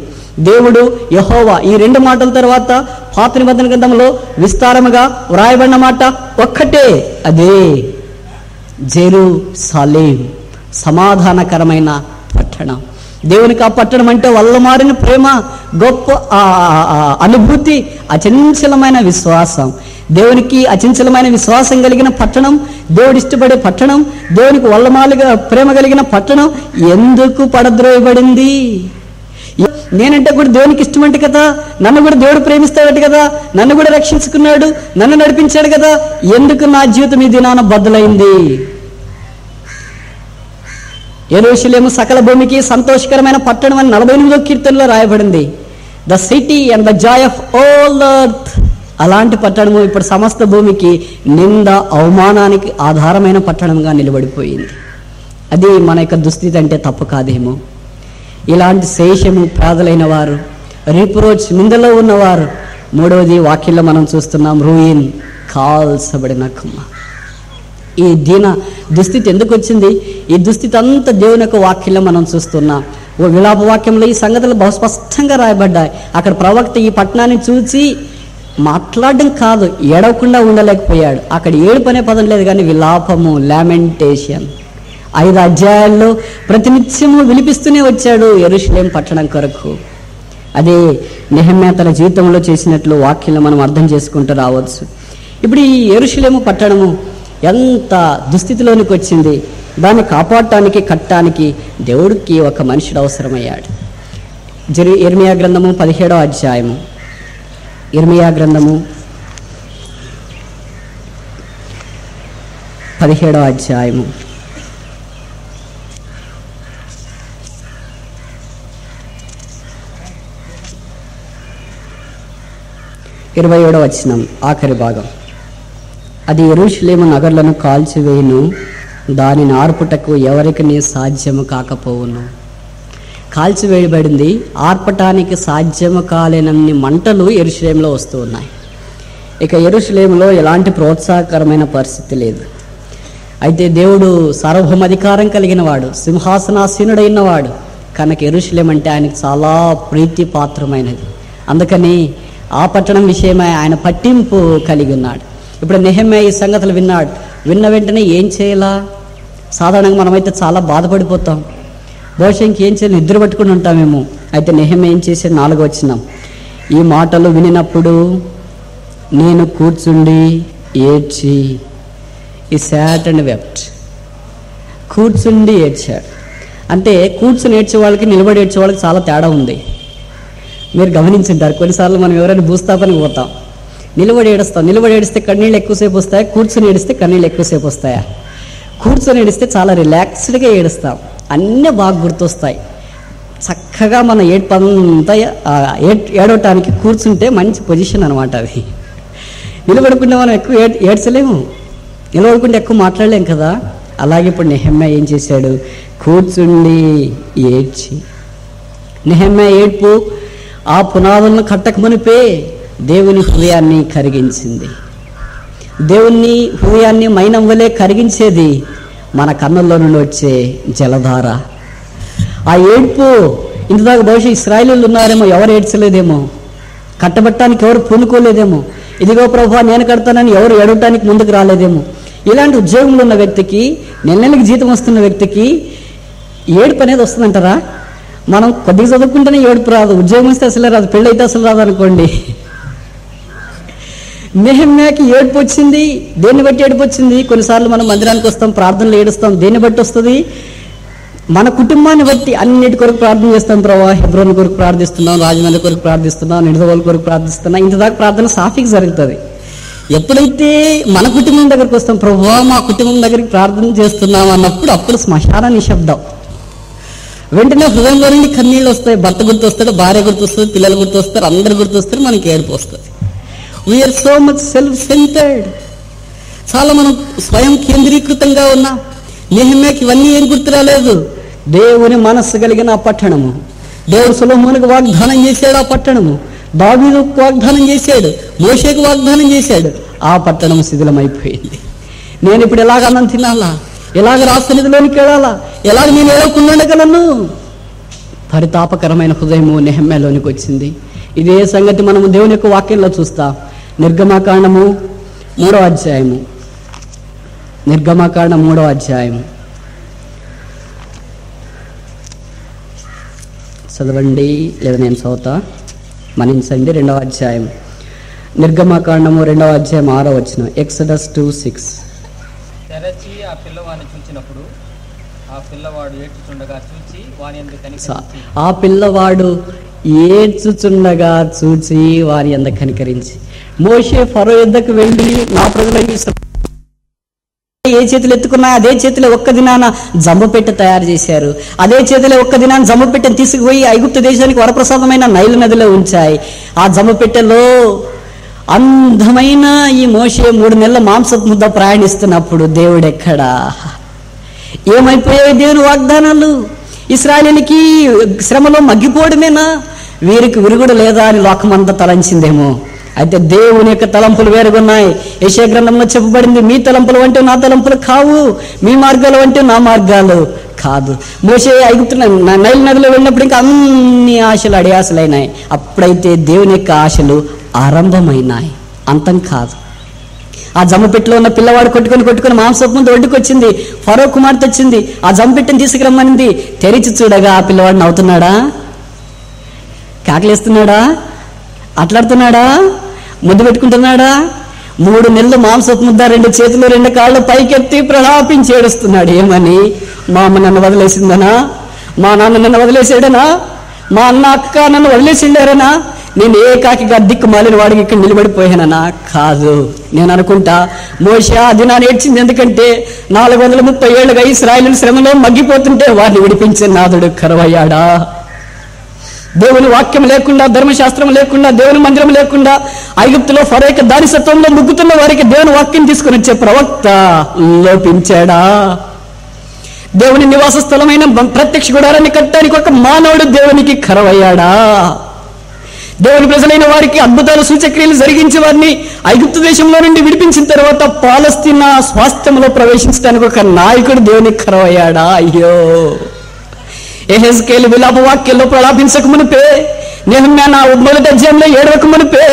దేవుడు, యెహోవా ఈ 2 మాటల తర్వాత పాత నిబంధన గ్రంథంలో విస్తారముగా వ్రాయబడిన మాట ఒక్కటే, అదే జెరూసలేం, సమాధానకరమైన పట్టణం. దేవునికి ఆ పట్టణం అంటే వల్లమారిన ప్రేమ, గొప్ప అనుభూతి, అచంచలమైన విశ్వాసం. దేవునికి అచంచలమైన విశ్వాసం కలిగిన పట్టణం, దేవుడు ఇష్టపడే పట్టణం, దేవునికి వల్లమాలిగా ప్రేమ కలిగిన పట్టణం ఎందుకు పడద్రోయబడింది? నేనంటే కూడా దేవునికి ఇష్టమంటే కదా, నన్ను కూడా దేవుడు ప్రేమిస్తాడట కదా, నన్ను కూడా రక్షించుకున్నాడు, నన్ను నడిపించాడు కదా, ఎందుకు నా జీవితం ఈ దినాన బద్దలైంది? యెరూషలేము సకల భూమికి సంతోషకరమైన పట్టణం అని 48వ కీర్తనలో రాయబడింది. The city and the Joy of all earth. అలాంటి పట్టణము ఇప్పుడు సమస్త భూమికి నింద, అవమానానికి ఆధారమైన పట్టణంగా నిలబడిపోయింది. అది మన యొక్క దుస్థితి అంటే తప్పు కాదేమో. ఇలాంటి శేషము పేదలైన వారు, రిప్రోచ్ నిందలో ఉన్నవారు. 3వది వాక్యంలో మనం చూస్తున్నాం, రూయిన్, కాల్చబడిన కుమ్మ. ఈ దీన దుస్థితి ఎందుకు వచ్చింది? ఈ దుస్థితి అంతా దేవుని యొక్క వాక్యంలో మనం చూస్తున్నాం. ఓ విలాప వాక్యంలో ఈ సంగతులు బహు స్పష్టంగా రాయబడ్డాయి. అక్కడ ప్రవక్త ఈ పట్టణాన్ని చూసి మాట్లాడడం కాదు, ఏడవకుండా ఉండలేకపోయాడు. అక్కడ ఏడుపు అనే పదం లేదు, కానీ విలాపము, లామెంటేషన్ 5 అధ్యాయాల్లో ప్రతినిత్యము వినిపిస్తూనే వచ్చాడు యెరూషలేం పట్టణం కొరకు. అదే నెహెమ్యా తన జీవితంలో చేసినట్లు వాక్యంలో మనం అర్థం చేసుకుంటూ రావచ్చు. ఇప్పుడు ఈ యెరూషలేము పట్టణము ఎంత దుస్థితిలోనికి వచ్చింది, దాన్ని కాపాడటానికి, కట్టడానికి దేవుడికి ఒక మనుషుడు అవసరమయ్యాడు. ఇర్మియా గ్రంథము 17వ అధ్యాయము, ఇర్మియా గ్రంథము 17వ అధ్యాయము 27వ వచనం ఆఖరి భాగం. అది యెరూషలేము నగర్లను కాల్చివేయును, దానిని ఆర్పుటకు ఎవరికి సాధ్యము కాకపోవును. కాల్చివేయబడింది, ఆర్పటానికి సాధ్యము కాలేనన్ని మంటలు యెరూషలేములో వస్తూ ఉన్నాయి. ఇక యెరూషలేములో ఎలాంటి ప్రోత్సాహకరమైన పరిస్థితి లేదు. అయితే దేవుడు సార్వభౌమాధికారం కలిగిన వాడు, సింహాసనాసీనుడైన వాడు కనుక యెరూషలేం అంటే ఆయనకు చాలా ప్రీతిపాత్రమైనది. అందుకని ఆ పట్టణం విషయమై ఆయన పట్టింపు కలిగి ఉన్నాడు. ఇప్పుడు నెహెమ్యా ఈ సంగతులు విన్నాడు. విన్న వెంటనే ఏం చేయాలా? సాధారణంగా మనమైతే చాలా బాధపడిపోతాం. బహుశా ఇంకేం చేయాలి, నిద్ర పట్టుకుని ఉంటామేమో. అయితే నెహెమ్యా ఏం చేశాడు? 4వ వచనం, ఈ మాటలు వినినప్పుడు నేను కూర్చుండి ఏడ్చి, ఈ సాట్ అండ్ వెప్ట్. కూర్చుండి ఏడ్చాడు అంటే కూర్చుని ఏడ్చే వాళ్ళకి నిలబడి ఏడ్చే వాళ్ళకి చాలా తేడా ఉంది. మీరు గమనించుంటారు, కొన్నిసార్లు మనం ఎవరైనా భూస్థాపనకు పోతాం, నిలబడి ఏడుస్తాం. నిలబడి ఏడిస్తే కన్నీళ్ళు ఎక్కువసేపు వస్తాయా? కూర్చొని ఏడిస్తే కన్నీళ్ళు ఎక్కువసేపు వస్తాయా? కూర్చొని ఏడిస్తే చాలా రిలాక్స్డ్గా ఏడుస్తాం, అన్నీ బాగా గుర్తొస్తాయి. చక్కగా మన ఏడ్పంతా ఏడవటానికి కూర్చుంటే మంచి పొజిషన్ అనమాట అది. నిలబడుకుంటే మనం ఎక్కువ ఏడ్చలేము, నిలబడుకుంటే ఎక్కువ మాట్లాడలేం కదా. అలాగే ఇప్పుడు నెహెమ్యా ఏం చేశాడు? కూర్చుండి ఏడ్చి. నెహెమ్యా ఏడ్పు ఆ పునాదులను కట్టకమునిపే దేవుని హృదయాన్ని కరిగించింది. దేవుని హృదయాన్ని మైనం వలె కరిగించేది మన కన్నుల్లో నుండి వచ్చే జలధార. ఆ ఏడ్పు ఇంతదాకా బహుశా ఇశ్రాయేలీయులు ఉన్నారేమో, ఎవరు ఏడ్చలేదేమో, కట్టబట్టడానికి ఎవరు పూనుకోలేదేమో, ఇదిగో ప్రభువా నేను కడతానని ఎవరు ఏడవటానికి ముందుకు రాలేదేమో. ఇలాంటి ఉద్యోగంలో ఉన్న వ్యక్తికి, నెలకి జీతం వస్తున్న వ్యక్తికి ఏడుపు అనేది వస్తుందంటారా? మనం కొద్దిగా చదువుకుంటేనే ఏడుపు రాదు, ఉద్యోగం ఇస్తే అసలే రాదు, పెళ్ళి అయితే అసలు రాదు అనుకోండి. నెహెమ్యాకి ఏడుపు వచ్చింది. దేన్ని బట్టి ఏడుపు వచ్చింది? కొన్నిసార్లు మనం మందిరానికి వస్తాం, ప్రార్థనలు ఏడుస్తాం. దేన్ని బట్టి వస్తుంది? మన కుటుంబాన్ని బట్టి అన్నిటి కొరకు ప్రార్థన చేస్తాం. ప్రభా హెబ్రోన్ కొరకు ప్రార్థిస్తున్నాం, రాజమండ్రి కొరకు ప్రార్థిస్తున్నాం, నిడదవోలు కొరకు ప్రార్థిస్తున్నాం. ఇంతదాకా ప్రార్థన సాఫీగా జరుగుతుంది. ఎప్పుడైతే మన కుటుంబం దగ్గరికి వస్తాం, ప్రభువా మా కుటుంబం దగ్గరికి ప్రార్థన చేస్తున్నాం అన్నప్పుడు అప్పుడు శ్మశాన నిశ్శబ్దం. వెంటనే హృదయంలో నుండి కన్నీళ్ళు వస్తాయి. భర్త గుర్తొస్తాడు, భార్య గుర్తొస్తుంది, పిల్లలు గుర్తొస్తారు, అందరు గుర్తొస్తారు, మనకి ఏడుపు వస్తుంది. We're so much self centred. చాలా మనం స్వయం కేంద్రీకృతంగా ఉన్నాం. నెహెమ్యాకి ఇవన్నీ ఏం గుర్తు రాలేదు. దేవుని మనస్సు కలిగిన ఆ పట్టణము, దేవుడు సొలొమోనుకు వాగ్దానం చేశాడు. ఆ పట్టణము దావీదుకు వాగ్దానం చేశాడు, మోషేకు వాగ్దానం చేశాడు. ఆ పట్టణం శిథిలమైపోయింది. నేను ఇప్పుడు ఎలాగ అన్నం తినాలా? ఎలాగ రాసన్నిధిలోనికి వెళ్ళాలా? ఎలాగ నేను ఏడవకుండా ఉండగలను? పరితాపకరమైన హృదయము నెహెమ్యాలోనికి వచ్చింది. ఇదే సంగతి మనము దేవుని యొక్క వాక్యంలో చూస్తాం. నిర్గమకాండము 3వ అధ్యాయము, నిర్గమకాండం 3వ అధ్యాయం చదవండి, లేదా నేను చదువుతా, మన్నించండి. 2వ అధ్యాయం, నిర్గమకాండము 2వ అధ్యాయం 6వ వచనం. ఎక్సడస్ 2:6. తెరచి ఆ పిల్లవాడిని చూచినప్పుడు ఆ పిల్లవాడు ఏడ్చుచుండగా చూచి వాని యందు కనికరించి, ఆ పిల్లవాడు ఏడ్చుచుండగా చూచి వారి యందు కనికరించి. మోషే ఫరో యుద్ధకు వెళ్ళి నా ప్రజలకు ఏ చేతులు ఎత్తుకున్నా అదే చేతిలో ఒక్క దినాన జంబుపెట్టె తయారు చేశారు. అదే చేతిలో ఒక్క దినాన జంబుపెట్టెను తీసుకుపోయి ఐగుప్తు దేశానికి వరప్రసాదమైన నైలు నదిలో ఉంచాయి. ఆ జంబుపెట్టెలో అందమైన ఈ మోషే 3 నెలల మాంసపు ముద్ద ప్రయాణిస్తున్నప్పుడు దేవుడు ఎక్కడా? ఏమైపోయాయి దేవుని వాగ్దానాలు? ఇశ్రాయేలుకి శ్రమలో మగ్గిపోవడమేనా? వీరికి విరుగుడు లేదా అని లోకమంతా తలంచిందేమో. అయితే దేవుని యొక్క తలంపులు వేరుగున్నాయి. యెషయా గ్రంథంలో చెప్పబడింది, మీ తలంపులు అంటే నా తలంపులు కావు, మీ మార్గాలు అంటే నా మార్గాలు కాదు. మోషే ఐగుప్తు నైల్ నదిలో వెళ్ళినప్పుడు ఇంకా అన్ని ఆశలు అడియాసలైనాయి. అప్పుడైతే దేవుని యొక్క ఆశలు ఆరంభమైనాయి, అంతం కాదు. ఆ జమ్మపెట్టెలో ఉన్న పిల్లవాడు కొట్టుకొని మాంసపు ముందు ఒడ్డుకొచ్చింది. ఫరో కుమార్తె వచ్చింది, ఆ జమ్మపెట్టెని తీసుకురమ్మనింది. తెరిచి చూడగా ఆ పిల్లవాడు నవ్వుతున్నాడా? కేకలేస్తున్నాడా? అట్లాడుతున్నాడా? ముద్దు పెట్టుకుంటున్నాడా? 3 నెలలు మాంసపు ముద్ద, 2 చేతులు 2 కాళ్ళు పైకెత్తి ప్రలాపించి ఏడుస్తున్నాడు. ఏమని? మా అమ్మ నన్ను వదిలేసిందనా? మా నాన్న నన్ను వదిలేసాడనా? మా అన్న అక్క నన్ను వదిలేసిండారనా? నేను ఏకాకిగా దిక్కు మాలిన వాడికి ఇక్కడ నిలబడిపోయానన్నా? కాదు. నేను అనుకుంటా, మోషే అది నా ఏడ్చింది ఎందుకంటే 430 ఏళ్ళుగా ఇశ్రాయేలు శ్రమలో మగ్గిపోతుంటే వారిని విడిపించే నాదుడు కరువయ్యాడా? దేవుని వాక్యం లేకుండా, ధర్మశాస్త్రం లేకుండా, దేవుని మందిరం లేకుండా ఐగుప్తులో ఫరోక దానిసత్వంలో ముగ్గుతున్న వారికి దేవుని వాక్యం తీసుకుని వచ్చే ప్రవక్త లోపించాడా? దేవుని నివాస స్థలమైన ప్రత్యక్ష గుడారాన్ని కట్టడానికి ఒక మానవుడు దేవునికి కరువయ్యాడా? దేవుని ప్రజలైన వారికి అద్భుతాలు సూచక్రియలు జరిగించే వారిని ఐగుప్తు దేశంలో నుండి విడిపించిన తర్వాత పాలస్తీనా స్వాస్థ్యంలో ప్రవేశించడానికి ఒక నాయకుడు దేవునికి కరువయ్యాడా? అయ్యో! యెహెజ్కేలు విలాప వాక్యంలో ప్రలాపించక మునిపే, నెహెమ్యా 1వ అధ్యాయంలో ఏడవక మునిపే,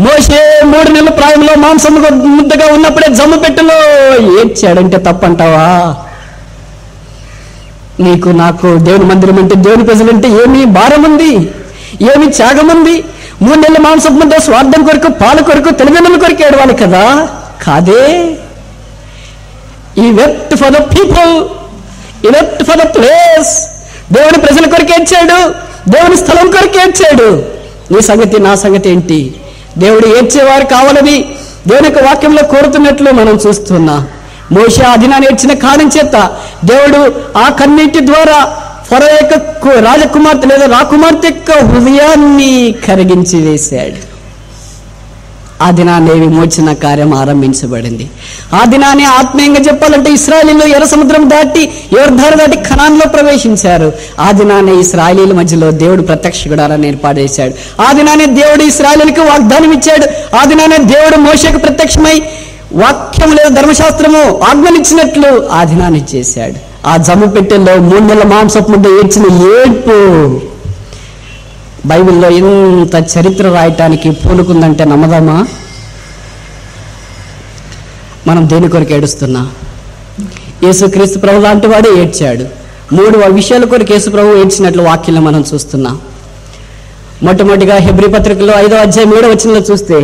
మోషే 3 నెలల ప్రాయంలో మాంసము ముద్దగా ఉన్నప్పుడే జమ్మపెట్టెలో ఏడ్చాడంటే తప్పంటావా? నీకు నాకు దేవుని మందిరం అంటే, దేవుని ప్రజలంటే ఏమి భారం ఉంది, ఏమి త్యాగం ఉంది? 3 నెలల మాంసం ముందు స్వార్థం కొరకు, పాల కొరకు, తల్లిదండ్రుల కొరకు ఏడవాలి కదా? కాదే. ఈ వెప్ట్ ఫర్ ద పీపుల్, ఈ వెప్ట్ ఫర్ ద ప్లేస్. దేవుని ప్రజల కొరకు ఏడ్చాడు, దేవుని స్థలం కొరకు ఏడ్చాడు. నీ సంగతి నా సంగతి ఏంటి? దేవుడు ఏడ్చేవారు కావాలని దేవుని యొక్క వాక్యంలో కోరుతున్నట్లు మనం చూస్తున్నాం. మోషే ఆ దినాన్ని ఏడ్చిన కారణం చేత దేవుడు ఆ కన్నీటి ద్వారా ఫరో యొక్క రాజకుమార్తె లేదా రాకుమార్తె యొక్క హృదయాన్ని కరిగించి వేశాడు. ఆ దినాన్ని విమోచన కార్యం ఆరంభించబడింది. ఆ దినాన్ని ఆత్మీయంగా చెప్పాలంటే ఇశ్రాయేలీయులు ఎర్ర సముద్రం దాటి, యోర్దాను దాటి కనాన్లో ప్రవేశించారు. ఆ దినాన్ని ఇశ్రాయేలీయుల మధ్యలో దేవుడు ప్రత్యక్ష గుడారాన్ని ఏర్పాటు చేశాడు. ఆ దినాన్ని దేవుడు ఇశ్రాయేలీయులకు వాగ్దానం ఇచ్చాడు. ఆ దినాన్ని దేవుడు మోషేకు ప్రత్యక్షమై వాక్యం లేదా ధర్మశాస్త్రము ఆజ్ఞలిచ్చినట్లు ఆ దినాన్ని చేశాడు. ఆ జమ్ము పెట్టెల్లో 3 నెలల మాంసపు ముద్ద ఏడ్చిన ఏడ్పు బైబిల్లో ఎంత చరిత్ర రాయటానికి పూనుకుందంటే నమ్మదామా? మనం దేని కొరకు ఏడుస్తున్నా? యేసుక్రీస్తు ప్రభు లాంటి వాడే ఏడ్చాడు. 3 విషయాల కొరకు యేసు ప్రభు ఏడ్చినట్లు వాక్యంలో మనం చూస్తున్నాం. మొట్టమొదటిగా హెబ్రీ పత్రికలో 5వ అధ్యాయం 7వ వచనంలో చూస్తే,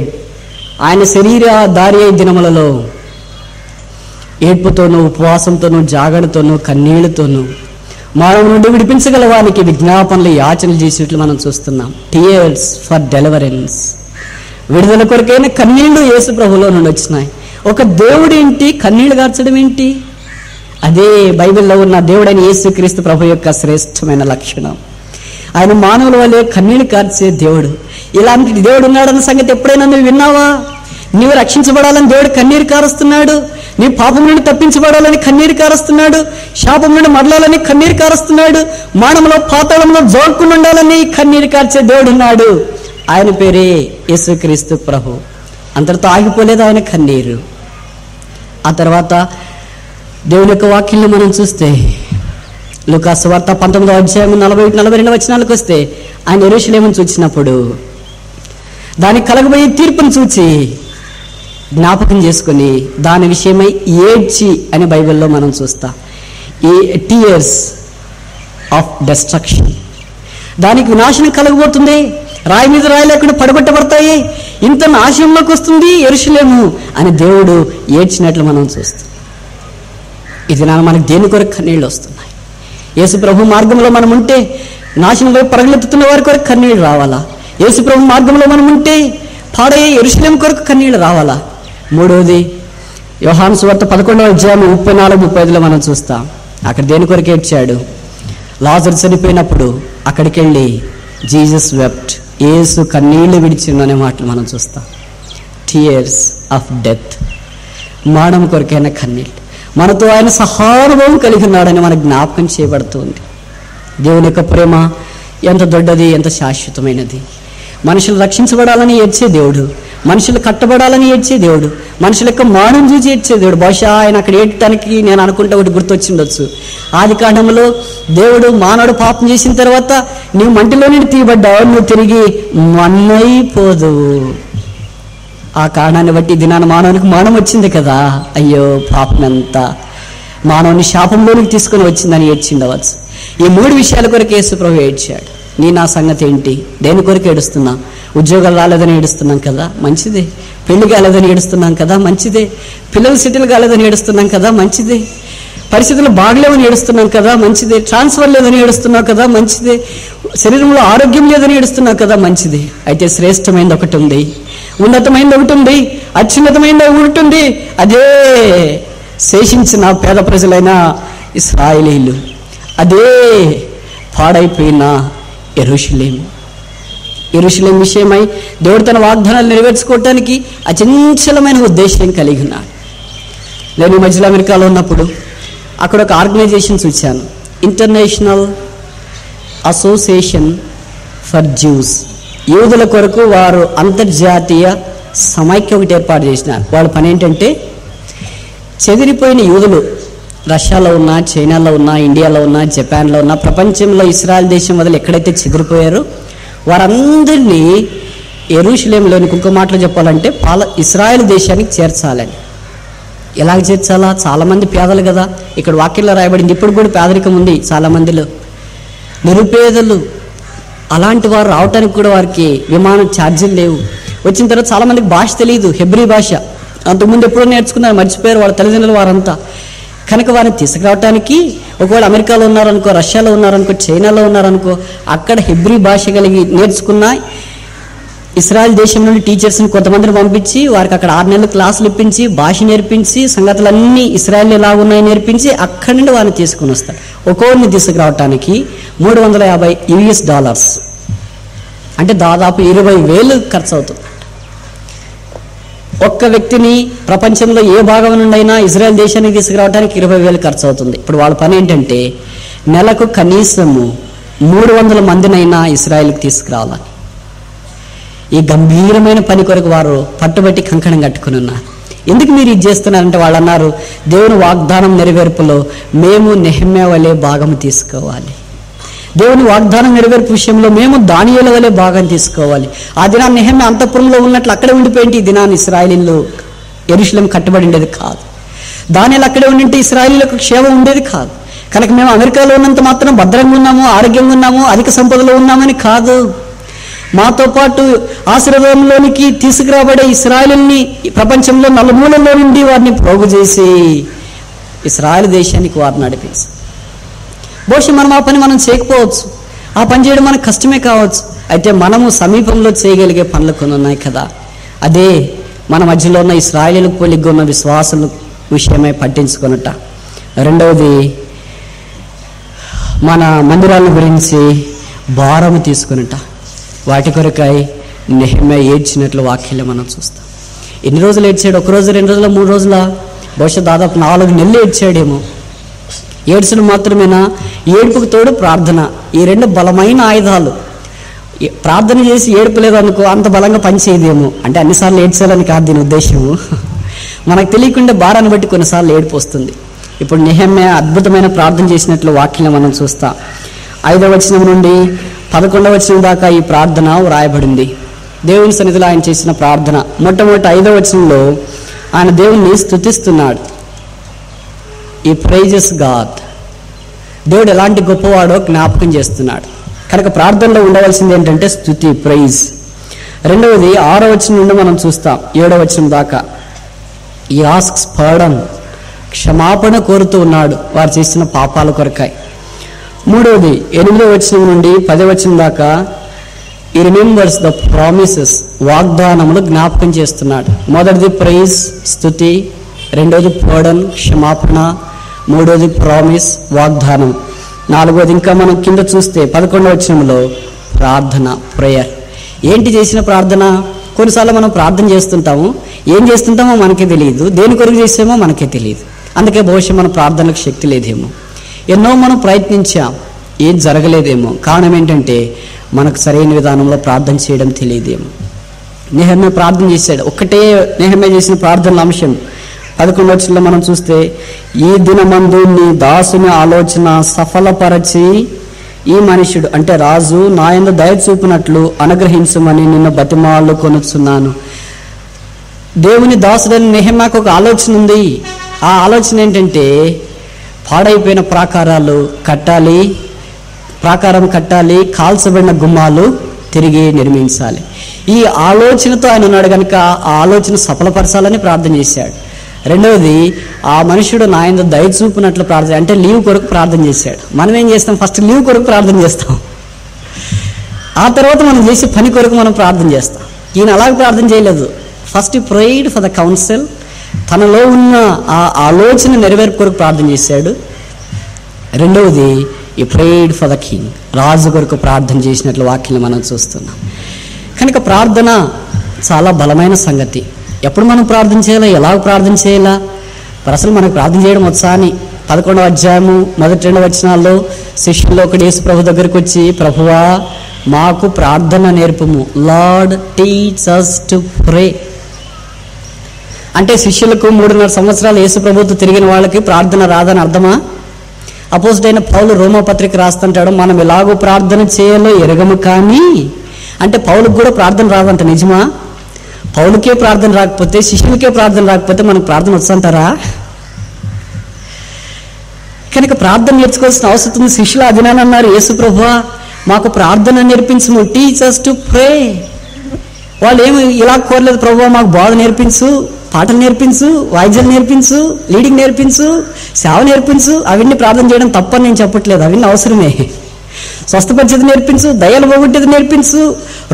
ఆయన శరీర దారి దినములలో ఏడ్పుతోనూ, ఉపవాసంతోనూ, జాగడతోనూ, కన్నీళ్లతోనూ మానవు నుండి విడిపించగలవానికి విజ్ఞాపనలు, యాచనలు చేసేట్లు మనం చూస్తున్నాం. టీయర్స్ ఫర్ డెలివరెన్స్, విడుదల కొరకైన కన్నీళ్లు యేసు ప్రభులో నుండి వచ్చినాయి. ఒక దేవుడేంటి కన్నీళ్లు గార్చడం ఏంటి? అదే బైబిల్లో ఉన్న దేవుడైన యేసుక్రీస్తు ప్రభు యొక్క శ్రేష్టమైన లక్షణం. ఆయన మానవుల వల్లే కన్నీళ్లు కార్చే దేవుడు. ఇలాంటి దేవుడు ఉన్నాడన్న సంగతి ఎప్పుడైనా నువ్వు విన్నావా? నీవు రక్షించబడాలని దేవుడు కన్నీరు కారుస్తున్నాడు. నీ పాపం నుండి తప్పించబడాలని కన్నీరు కారుస్తున్నాడు. శాపం నుండి మరలాలని కన్నీరు కారుస్తున్నాడు. మానవులో పాతాళంలో జోక్కుండా ఉండాలని కన్నీరు కార్చే దేవుడు ఉన్నాడు. ఆయన పేరే యేసుక్రీస్తు ప్రభు. అంతటితో ఆగిపోలేదు ఆయన కన్నీరు. ఆ తర్వాత దేవుని యొక్క వాక్యంలో మనం చూస్తే లూకా సువార్త 19వ అధ్యాయం 41-42 వచనాలకు వస్తే, ఆయన యెరూషలేమును చూచినప్పుడు దానికి కలగబోయే తీర్పును చూచి జ్ఞాపకం చేసుకుని దాని విషయమై ఏడ్చి అని బైబిల్లో మనం చూస్తాం. ఈ టీయర్స్ ఆఫ్ డెస్ట్రక్షన్, దానికి వినాశనం కలగబోతుంది, రాయి మీద రాయి లేకుండా పడగొట్టబడతాయి, ఇంత నాశనంలోకి వస్తుంది యెరూషలేము అని దేవుడు ఏడ్చినట్లు మనం చూస్తాం. ఇది మనకు దేని కొరకు కన్నీళ్ళు వస్తున్నాయి? యేసు ప్రభు మార్గంలో మనం ఉంటే నాశనంలో పరగలెత్తుతున్న వారి కొరకు కన్నీళ్ళు రావాలా? యేసు ప్రభు మార్గంలో మనం ఉంటే పాడయ్యే యెరూషలేము కొరకు కన్నీళ్ళు రావాలా? మూడవది యోహాను సువార్త 11వ అధ్యాయం 34-35లో మనం చూస్తాం. అక్కడ దేని కొరకు ఏడ్చాడు? లాజరు చనిపోయినప్పుడు అక్కడికి వెళ్ళి జీసస్ వెప్ట్, యేసు కన్నీళ్లు విడిచిండు అనే మాటలు మనం చూస్తాం. టీయర్స్ ఆఫ్ డెత్, మరణం కొరకైన కన్నీళ్ళు. మనతో ఆయన సహానుభవం కలిగి ఉన్నాడని మనకు జ్ఞాపకం చేయబడుతుంది. దేవుని యొక్క ప్రేమ ఎంత దొడ్డది, ఎంత శాశ్వతమైనది. మనుషులు రక్షించబడాలని ఏడ్చే దేవుడు, మనుషులు కట్టబడాలని ఏడ్చే దేవుడు, మనుషుల యొక్క మానం చూసి ఏడ్చే దేవుడు. బహుశా ఆయన అక్కడ ఏడ్చడానికి నేను అనుకుంటే ఒకటి గుర్తొచ్చిండొచ్చు. ఆది కాండంలో దేవుడు మానవుడు పాపం చేసిన తర్వాత, నీవు మంటిలో నుండి తీయబడ్డావు, నువ్వు తిరిగి మన్నైపోదు. ఆ కారణాన్ని బట్టి దినాన మానవునికి మానం వచ్చింది కదా, అయ్యో పాపం ఎంత మానవుని శాపంలోనికి తీసుకుని వచ్చిందని ఏడ్చిండవచ్చు. ఈ 3 విషయాల కొరకు యేసు ప్రభు ఏడ్చాడు. నీ నా సంగతి ఏంటి? దేని కొరకు ఏడుస్తున్నా? ఉద్యోగాలు రాలేదని ఏడుస్తున్నాం కదా, మంచిదే. పెళ్లి కాలేదని ఏడుస్తున్నాం కదా, మంచిదే. పిల్లలు సెటిల్ కాలేదని ఏడుస్తున్నాం కదా, మంచిదే. పరిస్థితులు బాగలేవని ఏడుస్తున్నాం కదా, మంచిదే. ట్రాన్స్ఫర్ లేదని ఏడుస్తున్నావు కదా, మంచిదే. శరీరంలో ఆరోగ్యం లేదని ఏడుస్తున్నావు కదా, మంచిదే. అయితే శ్రేష్టమైనది ఒకటి ఉంది, ఉన్నతమైనది ఒకటి ఉంది, అత్యున్నతమైనది ఒకటి ఉంది. అదే శేషించిన పేద ప్రజలైన ఇశ్రాయేలీయులు, అదే పాడైపోయిన యెరూషలేము. యెరూషలేము విషయమై దేవుడు తన వాగ్దానాలు నెరవేర్చుకోవటానికి అచంచలమైన ఉద్దేశం కలిగి ఉన్నాడు. నేను మధ్యలో అమెరికాలో ఉన్నప్పుడు అక్కడ ఒక ఆర్గనైజేషన్ చూశాను, ఇంటర్నేషనల్ అసోసియేషన్ ఫర్ జ్యూస్. యూదుల కొరకు వారు అంతర్జాతీయ సమైక్య ఒకటి ఏర్పాటు చేసినారు. వాళ్ళ పని ఏంటంటే, చెదిరిపోయిన యూదులు రష్యాలో ఉన్నా, చైనాలో ఉన్నా, ఇండియాలో ఉన్నా, జపాన్లో ఉన్నా, ప్రపంచంలో ఇస్రాయల్ దేశం వదిలి ఎక్కడైతే చెదిరిపోయారో వారందరినీ యెరూషలేములోని ఇంకో మాటలు చెప్పాలంటే ఇస్రాయల్ దేశానికి చేర్చాలని. ఎలాగ చేర్చాలా? చాలామంది పేదలు కదా, ఇక్కడ వాక్యంలో రాయబడింది. ఇప్పుడు కూడా పేదరికం ఉంది చాలామందిలో, నిరుపేదలు. అలాంటి వారు రావటానికి కూడా వారికి విమానం ఛార్జీలు లేవు. వచ్చిన తర్వాత చాలామందికి భాష తెలియదు, హెబ్రీ భాష. అంతకుముందు ఎప్పుడో నేర్చుకున్నారు, మర్చిపోయారు వాళ్ళ తల్లిదండ్రులు వారంతా. కనుక వారిని తీసుకురావటానికి ఒకవేళ అమెరికాలో ఉన్నారనుకో, రష్యాలో ఉన్నారనుకో, చైనాలో ఉన్నారనుకో, అక్కడ హెబ్రీ భాష కలిగి నేర్చుకున్న ఇస్రాయల్ దేశం నుండి టీచర్స్ని కొంతమందిని పంపించి వారికి అక్కడ 6 నెలలు క్లాసులు ఇప్పించి భాష నేర్పించి సంగతులన్నీ ఇస్రాయల్ ఎలా ఉన్నాయో నేర్పించి అక్కడి నుండి వారిని తీసుకుని వస్తారు. ఒక్కొక్కరిని తీసుకురావటానికి $350 అంటే దాదాపు 20,000 ఖర్చు అవుతుంది. ఒక్క వ్యక్తిని ప్రపంచంలో ఏ భాగం నుండి అయినా ఇజ్రాయెల్ దేశానికి తీసుకురావడానికి 20,000 ఖర్చు అవుతుంది. ఇప్పుడు వాళ్ళ పని ఏంటంటే నెలకు కనీసము 300 మందినైనా ఇజ్రాయెల్కి తీసుకురావాలని. ఈ గంభీరమైన పని కొరకు వారు పట్టుబట్టి కంకణం కట్టుకుని ఉన్నారు. ఎందుకు మీరు ఇది చేస్తున్నారంటే వాళ్ళు అన్నారు, దేవుని వాగ్దానం నెరవేర్పులో మేము నెహెమ్యా వలె భాగం తీసుకోవాలి. దేవుని వాగ్దానం నెరవేర్పు విషయంలో మేము దానియేలు వలె భాగం తీసుకోవాలి. ఆ దినాన్ని నెహెమ్యా అంతఃపురంలో ఉన్నట్లు అక్కడే ఉండిపోయింది. ఈ దినాన్ని ఇశ్రాయేలీయులు యెరూషలేం కట్టబడి ఉండేది కాదు. దానియేలు అక్కడే ఉండింటే ఇశ్రాయేలీయులకు క్షేమం ఉండేది కాదు. కనుక మేము అమెరికాలో ఉన్నంత మాత్రం భద్రంగా ఉన్నాము, ఆరోగ్యంగా ఉన్నాము, అధిక సంపదలో ఉన్నామని కాదు. మాతో పాటు ఆశీర్వాదంలోనికి తీసుకురాబడే ఇశ్రాయేలుని ప్రపంచంలో నలుమూలల్లో నుండి వారిని ప్రోగు చేసి ఇశ్రాయేలు దేశానికి వారిని నడిపేసి, బహుశా మనం ఆ పని మనం చేయకపోవచ్చు, ఆ పని చేయడం మనకు కష్టమే కావచ్చు. అయితే మనము సమీపంలో చేయగలిగే పనులు కొన్ని ఉన్నాయి కదా. అదే మన మధ్యలో ఉన్న ఇశ్రాయేలులకు పోలిగ్గా ఉన్న విశ్వాసుల విషయమై పట్టించుకొనుట. రెండవది మన మందిరాల గురించి భారము తీసుకొనుట. వాటి కొరకై నెహెమ్యా ఏడ్చినట్లు వాక్యాలు మనం చూస్తాం. ఎన్ని రోజులు ఏడ్చాడు? 1 రోజు, 2 రోజుల, 3 రోజుల? బహుశా దాదాపు 4 నెలలు ఏడ్చాడేమో. ఏడ్చడం మాత్రమేనా? ఏడుపుకు తోడు ప్రార్థన. ఈ 2 బలమైన ఆయుధాలు. ప్రార్థన చేసి ఏడుపులేదు అనుకో, అంత బలంగా పనిచేయదేమో. అంటే అన్నిసార్లు ఏడ్చాలని కాదు దీని ఉద్దేశము. మనకు తెలియకుండా భారాన్ని బట్టి కొన్నిసార్లు ఏడుపు వస్తుంది. ఇప్పుడు నెహెమ్యా అద్భుతమైన ప్రార్థన చేసినట్లు వాక్యం మనం చూస్తాం. 5వ వచనం నుండి 11వ వచనం దాకా ఈ ప్రార్థన వ్రాయబడింది. దేవుని సన్నిధిలో ఆయన చేసిన ప్రార్థన. మొట్టమొదటి 5వ వచనంలో ఆయన దేవుణ్ణి స్తుతిస్తున్నాడు. ఈ ప్రైజెస్ గాడ్. దేవుడు ఎలాంటి గొప్పవాడో జ్ఞాపకం చేస్తున్నాడు. కనుక ప్రార్థనలో ఉండవలసింది ఏంటంటే స్తుతి, ప్రైజ్. రెండవది 6వ వచనం నుండి మనం చూస్తాం 7వ వచనం దాకా. ఈ ఆస్క్స్ పార్డన్, క్షమాపణ కోరుతూ ఉన్నాడు వారు చేసిన పాపాల కొరకాయ. మూడవది 8వ వచనం నుండి 10వ వచనం దాకా ఈ రిమెంబర్స్ ద ప్రామిసెస్, వాగ్దానములు జ్ఞాపకం చేస్తున్నాడు. మొదటిది ప్రైజ్, స్తుతి. రెండవది పార్డన్, క్షమాపణ. మూడవది ప్రామిస్, వాగ్దానం. 4వది ఇంకా మనం కింద చూస్తే 11వ వచనంలో ప్రార్థన, ప్రేయర్. ఏంటి చేసిన ప్రార్థన? కొన్నిసార్లు మనం ప్రార్థన చేస్తుంటాము, ఏం చేస్తుంటామో మనకే తెలియదు, దేని కొరకు చేసామో మనకే తెలియదు. అందుకే బహుశా మన ప్రార్థనకు శక్తి లేదేమో. ఎన్నో మనం ప్రయత్నించాం, ఏం జరగలేదేమో. కారణం ఏంటంటే మనకు సరైన విధానంలో ప్రార్థన చేయడం తెలియదేమో. నెహెమ్యా ప్రార్థన చేశాడు. ఒక్కటే నెహెమ్యా చేసిన ప్రార్థనల అంశం 11వ వచనంలో మనం చూస్తే, ఈ దినమందు నీ దాసుని ఆలోచన సఫలపరచి ఈ మనుషుడు అంటే రాజు నా యందు దయ చూపినట్లు అనుగ్రహించమని నిన్ను బతిమాలు కొనుచున్నాను. దేవుని దాసుడని నెహెమ్యాకు ఒక ఆలోచన ఉంది. ఆ ఆలోచన ఏంటంటే పాడైపోయిన ప్రాకారాలు కట్టాలి, ప్రాకారం కట్టాలి, కాల్చబడిన గుమ్మాలు తిరిగి నిర్మించాలి. ఈ ఆలోచనతో ఆయన ఉన్నాడు కనుక ఆ ఆలోచన సఫలపరచాలని ప్రార్థన చేశాడు. రెండవది ఆ మనుషుడు నా యందు దయ చూపినట్లు ప్రార్థన, అంటే లీవ్ కొరకు ప్రార్థన చేశాడు. మనం ఏం చేస్తాం? ఫస్ట్ లీవ్ కొరకు ప్రార్థన చేస్తాం, ఆ తర్వాత మనం చేసే పని కొరకు మనం ప్రార్థన చేస్తాం. ఈయన అలాగే ప్రార్థన చేయలేదు. First prayed for the council, తనలో ఉన్న ఆ ఆలోచన నెరవేర్పు కొరకు ప్రార్థన చేశాడు. రెండవది ఈ ప్రేయిడ్ ఫర్ ద కింగ్, రాజు కొరకు ప్రార్థన చేసినట్లు వాక్యం మనం చూస్తున్నాం. కనుక ప్రార్థన చాలా బలమైన సంగతి. ఎప్పుడు మనం ప్రార్థన చేయాలా, ఎలా ప్రార్థన చేయాలా? అసలు మనకు ప్రార్థన చేయడం వచ్చా అని 11వ అధ్యాయము మొదటి 2 వచనాల్లో శిష్యుల్లో ఒకడు యేసు ప్రభు దగ్గరికి వచ్చి, ప్రభువా మాకు ప్రార్థన నేర్పుము, lord teach us to pray. అంటే శిష్యులకు 3.5 సంవత్సరాలు యేసు ప్రభుతో తిరిగిన వాళ్ళకి ప్రార్థన రాదని అర్థమా? అపోజిట్ పౌలు రోమా పత్రిక రాస్తుంటాడు, మనం ఎలాగో ప్రార్థన చేయాలో ఎరగము కానీ. అంటే పౌలుకు కూడా ప్రార్థన రాదంట, నిజమా? పౌలుకే ప్రార్థన రాకపోతే, శిష్యులకే ప్రార్థన రాకపోతే మనకు ప్రార్థన వచ్చంటారా? కనుక ప్రార్థన నేర్చుకోవాల్సిన అవసరం ఉంది. శిష్యులు అదినాన్ని అన్నారు, యేసు ప్రభువా మాకు ప్రార్థన నేర్పించము, టీచ్ us to pray. వాళ్ళు ఏమి ఇలా కోరలేదు, ప్రభువా మాకు బోధ నేర్పించు, పాటలు నేర్పించు, వాయిద్యాలు నేర్పించు, లీడింగ్ నేర్పించు, సేవ నేర్పించు. అవన్నీ ప్రార్థన చేయడం తప్పని నేను చెప్పట్లేదు, అవన్నీ అవసరమే. స్వస్థపరిచేది నేర్పించు, దయలు పోగొట్టేది నేర్పించు,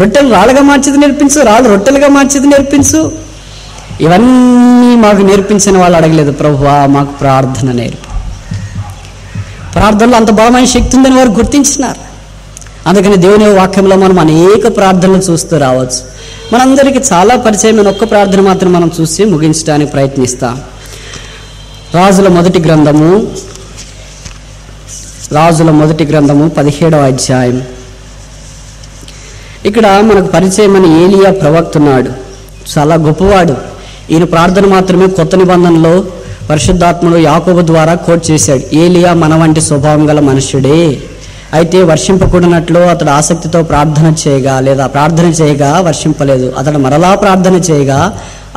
రొట్టెలు రాళ్ళగా మార్చేది నేర్పించు, రాళ్ళు రొట్టెలుగా మార్చేది నేర్పించు. ఇవన్నీ మాకు నేర్పించిన వాళ్ళు అడగలేదు, ప్రభువా మాకు ప్రార్థన నేర్పి. ప్రార్థనలో అంత బలమైన శక్తి ఉందని వారు గుర్తించినారు. అందుకని దేవుని వాక్యంలో మనం అనేక ప్రార్థనలు చూస్తూ రావచ్చు. మనందరికీ చాలా పరిచయమైన ఒక్క ప్రార్థన మాత్రం మనం చూసి ముగించడానికి ప్రయత్నిస్తాం. రాజుల మొదటి గ్రంథము 17వ అధ్యాయం. ఇక్కడ మనకు పరిచయమైన ఏలియా ప్రవక్త ఉన్నాడు, చాలా గొప్పవాడు. ఈయన ప్రార్థన మాత్రమే కొత్త నిబంధనలో పరిశుద్ధాత్ముడు యాకోబు ద్వారా కోట్ చేశాడు. ఏలియా మన వంటి స్వభావం గల మనుష్యుడే, అయితే వర్షింపకూడనట్లు అతడు ఆసక్తితో ప్రార్థన చేయగా వర్షింపలేదు. అతడు మరలా ప్రార్థన చేయగా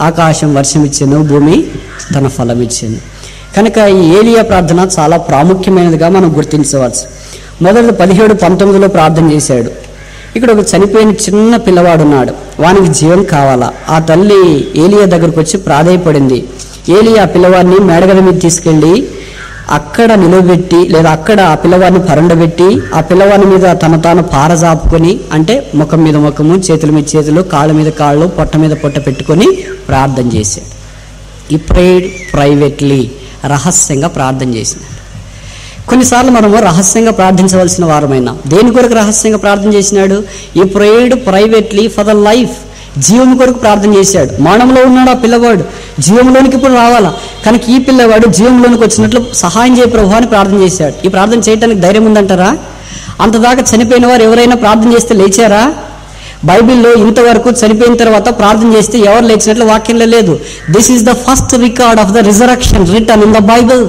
ఆకాశం వర్షమిచ్చెను, భూమి తన ఫలం ఇచ్చింది. కనుక ఈ ఏలియా ప్రార్థన చాలా ప్రాముఖ్యమైనదిగా మనం గుర్తించవచ్చు. మొదటి 17-19లో ప్రార్థన చేశాడు. ఇక్కడ ఒక చనిపోయిన చిన్న పిల్లవాడు ఉన్నాడు, వానికి జీవం కావాలా. ఆ తల్లి ఏలియా దగ్గరకు వచ్చి ప్రాధేయపడింది. ఏలియా ఆ పిల్లవాడిని మేడగద మీద తీసుకెళ్ళి అక్కడ నిలబెట్టి, లేదా అక్కడ ఆ పిల్లవాడిని పరుండబెట్టి, ఆ పిల్లవాడి మీద తాను పారజాపుకొని, అంటే ముఖం మీద ముఖము, చేతుల మీద చేతులు, కాళ్ళ మీద కాళ్ళు, పొట్ట మీద పొట్ట పెట్టుకొని ప్రార్థన చేశాడు. ఈ ప్రేయర్ ప్రైవేట్లీ, రహస్యంగా ప్రార్థన చేసినాడు. కొన్నిసార్లు మనము రహస్యంగా ప్రార్థించవలసిన వారమైనా. దేని కొరకు రహస్యంగా ప్రార్థన చేసినాడు? ఈ ప్రేయర్డ్ ప్రైవేట్లీ ఫర్ ద లైఫ్, జీవం కొరకు ప్రార్థన చేశాడు. మరణంలో ఉన్నాడు ఆ పిల్లవాడు, జీవంలోనికి ఇప్పుడు రావాలా. కనుక ఈ పిల్లవాడు జీవంలోనికి వచ్చినట్లు సహాయం చేయ ప్రభువా అని ప్రార్థన చేశాడు. ఈ ప్రార్థన చేయడానికి ధైర్యం ఉందంటారా? అంతదాకా చనిపోయిన వారు ఎవరైనా ప్రార్థన చేస్తే లేచారా? బైబిల్లో ఇంతవరకు చనిపోయిన తర్వాత ప్రార్థన చేస్తే ఎవరు లేచినట్లు వాక్యంలో లేదు. This is the first record of the resurrection return in the Bible.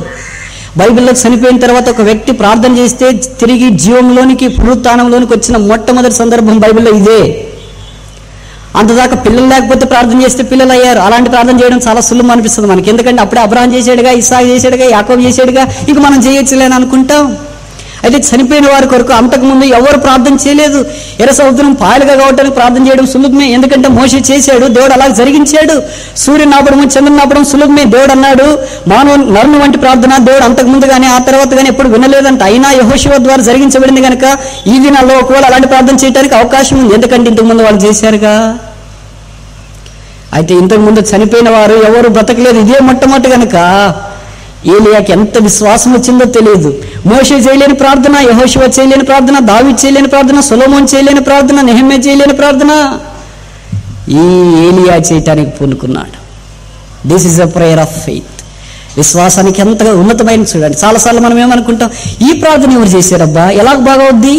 బైబిల్లో చనిపోయిన తర్వాత ఒక వ్యక్తి ప్రార్థన చేస్తే తిరిగి జీవంలోనికి, పునరుత్థానంలోనికి వచ్చిన మొట్టమొదటి సందర్భం బైబిల్లో ఇదే. అంతదాకా పిల్లలు లేకపోతే ప్రార్థన చేస్తే పిల్లలు అయ్యారు. అలాంటి ప్రార్థన చేయడం చాలా సులభం అనిపిస్తుంది మనకి. ఎందుకంటే అప్పుడే అబ్రహాం చేశాడుగా, ఇస్సాకు చేశాడుగా, యాకోబు చేశాడుగా, ఇక మనం చేయొచ్చులేని అనుకుంటాం. అయితే చనిపోయిన వారి కొరకు అంతకుముందు ఎవరు ప్రార్థన చేయలేదు. ఎర్ర సముద్రం పాయలుగా కావడానికి ప్రార్థన చేయడం సులభమే, ఎందుకంటే మోషే చేశాడు, దేవుడు అలా జరిగించాడు. సూర్యుని నాపడము, చంద్రుని నాపడం సులభమే. దేవుడు అన్నాడు నరుని వంటి ప్రార్థన దేవుడు అంతకుముందు కానీ ఆ తర్వాత కానీ ఎప్పుడు వినలేదంట. అయినా యెహోషువ ద్వారా జరిగించబడింది కనుక ఈ దినాల్లో ఒకవేళ అలాంటి ప్రార్థన చేయడానికి అవకాశం ఉంది, ఎందుకంటే ఇంతకుముందు వాళ్ళు చేశారుగా. అయితే ఇంతకుముందు చనిపోయిన వారు ఎవరు బ్రతకలేదు, ఇదే మొట్టమొదటి కనుక ఏలియాకి ఎంత విశ్వాసం వచ్చిందో తెలియదు. మోషే చేయలేని ప్రార్థన, యెహోషువ చేయలేని ప్రార్థన, దావీదు చేయలేని ప్రార్థన, సొలొమోను చేయలేని ప్రార్థన, నెహెమ్యా చేయలేని ప్రార్థన ఈ ఏలియా చేయటానికి పూనుకున్నాడు. This is a prayer of faith. విశ్వాసానికి ఎంతగా ఉన్నతమైన చూడండి. చాలాసార్లు మనం ఏమనుకుంటాం, ఈ ప్రార్థన ఎవరు చేశారబ్బా, ఎలాగ బాగా అవుద్ది?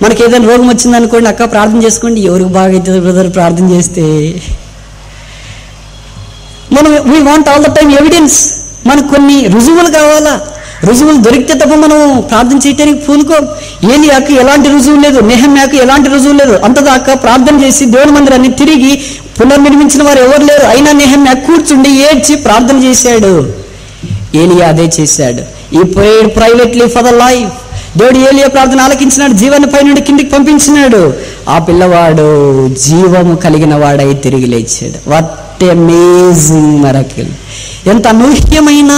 మనకి ఏదైనా రోగం వచ్చిందనుకోండి, అక్క ప్రార్థన చేసుకోండి, ఎవరికి బాగా అవుతుంది బ్రదర్ ప్రార్థన చేస్తే? మనం we want all the time evidence. మనకు కొన్ని రుజువులు కావాలా. రుజువులు దొరికితే తప్ప మనం ప్రార్థన చేయటానికి పూనుకోం. ఏలియాకు ఎలాంటి రుజువు లేదు, నెహెమ్యాకు ఎలాంటి రుజువు లేదు. అంతదాకా ప్రార్థన చేసి దేవుని మందిరాన్ని తిరిగి పునర్నిర్మించిన వారు ఎవరు లేరు. అయినా నెహెమ్యా కూర్చుండి ఏడ్చి ప్రార్థన చేశాడు. ఏలియా అదే చేశాడు. ఈ prayer privately for the life. దేవుడు ఏలియా ప్రార్థన ఆలకించినాడు, జీవాన్ని పైనుండి కిందికి పంపించినాడు. ఆ పిల్లవాడు జీవము కలిగిన వాడై తిరిగి లేచాడు. What amazing miracle! ఎంత అనూహ్యమైన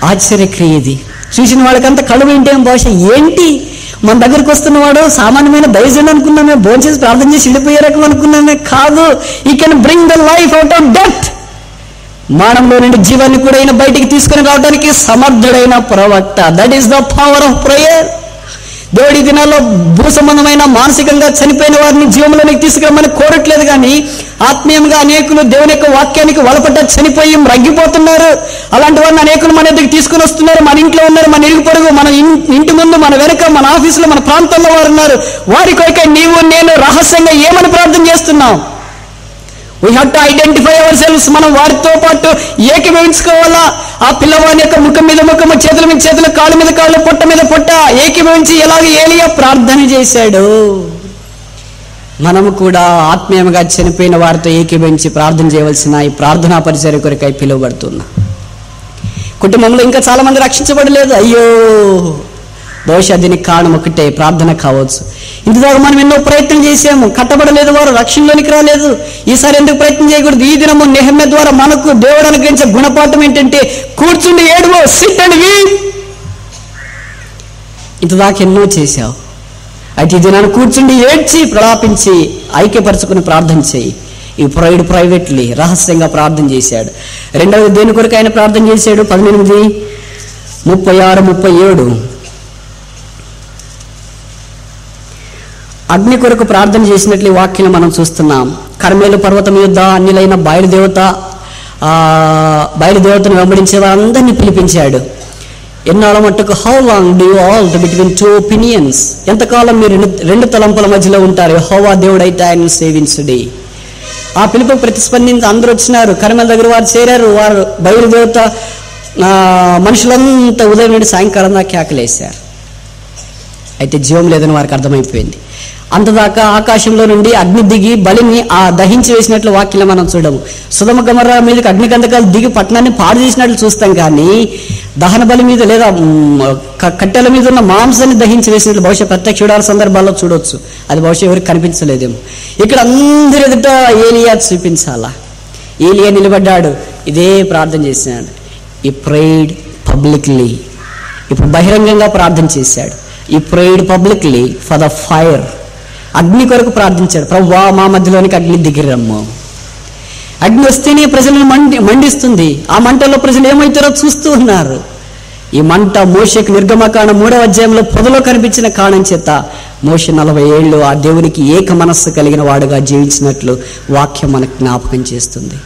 ఆశ్చర్యక్రియ ఇది. చూసిన వాళ్ళకంతా కళ్ళు వింటేం బహుశా ఏంటి మన దగ్గరికి వస్తున్నవాడు సామాన్యమైన దైవజనుడు అనుకున్నామే, భోంచేసి ప్రార్థన చేసి వెళ్ళిపోయే రకం అనుకున్నామే. కాదు, he can bring the life out of death. మరణంలో నుండి జీవాన్ని కూడా ఆయన బయటికి తీసుకుని రావడానికి సమర్థుడైన ప్రవక్త. That is the power of prayer. దేవుడి దినాల్లో భూ సంబంధమైన మానసికంగా చనిపోయిన వారిని జీవంలోనికి తీసుకురమ్మని కోరట్లేదు, కానీ ఆత్మీయంగా అనేకులు దేవుని యొక్క వాక్యానికి వలపడ్డ చనిపోయి రగ్గిపోతున్నారు. అలాంటి వారిని అనేకులు మన దగ్గరికి తీసుకుని వస్తున్నారు. మన ఇంట్లో ఉన్నారు, మన ఇరుగు పొరుగు, మన ఇంటి ముందు, మన వెనక, మన ఆఫీసులో, మన ప్రాంతంలో వారు ఉన్నారు. వారి కొరకే నీవు నేను రహస్యంగా ఏమని ప్రార్థన చేస్తున్నాం? We have to identify ourselves. మనం వారితో పాటు ఏకీభవించుకోవాలా. ఆ పిల్లవాడి యొక్క ముఖం మీద ముఖము, చేతుల మీద చేతులు, కాళ్ళ మీద కాళ్ళు, పొట్ట మీద పొట్ట ఏకీభవించి ఎలాగ ఏలియా ప్రార్థన చేశాడు. మనము కూడా ఆత్మీయంగా చనిపోయిన వారితో ఏకీభవించి ప్రార్థన చేయవలసిన ఈ ప్రార్థనా పరిచర్య కొరకై పిలువబడుతున్నా. కుటుంబంలో ఇంకా చాలా మంది రక్షించబడలేదు. అయ్యో, బహుశా దీనికి కారణం ఒకటే, ప్రార్థన కావచ్చు. ఇంతదాకా మనం ఎన్నో ప్రయత్నం చేసాము, కట్టబడలేదు, వారు రక్షణలోనికి రాలేదు. ఈసారి ఎందుకు ప్రయత్నం చేయకూడదు? ఈ దినము నెహెమ్యా ద్వారా మనకు దేవుడు అనుగ్రహించే గుణపాఠం ఏంటంటే, కూర్చుండి ఏడువో, సిట్ అండ్ వీప్. ఇంతదాకా ఎన్నో చేశావు, అయితే ఈ దినాన్ని కూర్చుండి ఏడ్చి ప్రలాపించి ఐక్యపరచుకుని ప్రార్థన చేయి. ఈ ప్రైవేట్లీ రహస్యంగా ప్రార్థన చేశాడు. రెండవది దేని కొరకు ఆయన ప్రార్థన చేశాడు? 18:36-37 అగ్ని కొరకు ప్రార్థన చేసినట్లు వాక్యం మనం చూస్తున్నాం. కర్మేలు పర్వతం యొద్ద అన్యులైన బయలుదేవతను వెంబడించే వారందరినీ పిలిపించాడు. ఎన్నాళ్ళ మట్టుకు? How long do you all between two opinions? ఎంతకాలం మీరు రెండు తలంపుల మధ్యలో ఉంటారు? యెహోవా దేవుడైతే ఆయన సేవించుడి. ఆ పిలుపు ప్రతిస్పందించి అందరూ వచ్చినారు. కర్మల దగ్గర వారు చేరారు. వారు బయలుదేవత మనుషులంతా ఉదయం నుండి సాయంకాలం దాకా కేకలేశారు. అయితే జీవం లేదని వారికి అర్థమైపోయింది. అంతదాకా ఆకాశంలో నుండి అగ్ని దిగి బలిని దహించి వేసినట్లు వాక్యం మనం చూడము. సొదొమ గొమొర్రా మీదకి అగ్నిగంధకాలు దిగి పట్టణాన్ని పాడు చేసినట్లు చూస్తాం, కానీ దహన బలి మీద లేదా కట్టెల మీద ఉన్న మాంసాన్ని దహించి వేసినట్లు బహుశా ప్రత్యక్ష చూడాల సందర్భాల్లో చూడవచ్చు. అది బహుశా ఎవరికి కనిపించలేదేమో. ఇక్కడ అందరి ఎదుట ఏలియా చూపించాలా. ఏలియా నిలబడ్డాడు, ఇదే ప్రార్థన చేసినాడు. ఈ ప్రేయిడ్ పబ్లిక్లీ, ఇప్పుడు బహిరంగంగా ప్రార్థన చేశాడు. ఈ prayed publicly for the fire. అగ్ని కొరకు ప్రార్థించాడు. ప్రభువా, మా మధ్యలోనికి అగ్ని దిగిరమ్ము. అగ్ని వస్తేనే ప్రజలను మండిస్తుంది. ఆ మంటలో ప్రజలు ఏమవుతారో చూస్తూ ఉన్నారు. ఈ మంట మోషేకు నిర్గమకాండం 3వ అధ్యాయంలో పొదలో కనిపించిన కారణం చేత మోషే 40 ఏళ్ళు ఆ దేవునికి ఏక మనస్సు కలిగిన వాడుగా జీవించినట్లు వాక్యం మనకు జ్ఞాపకం చేస్తుంది.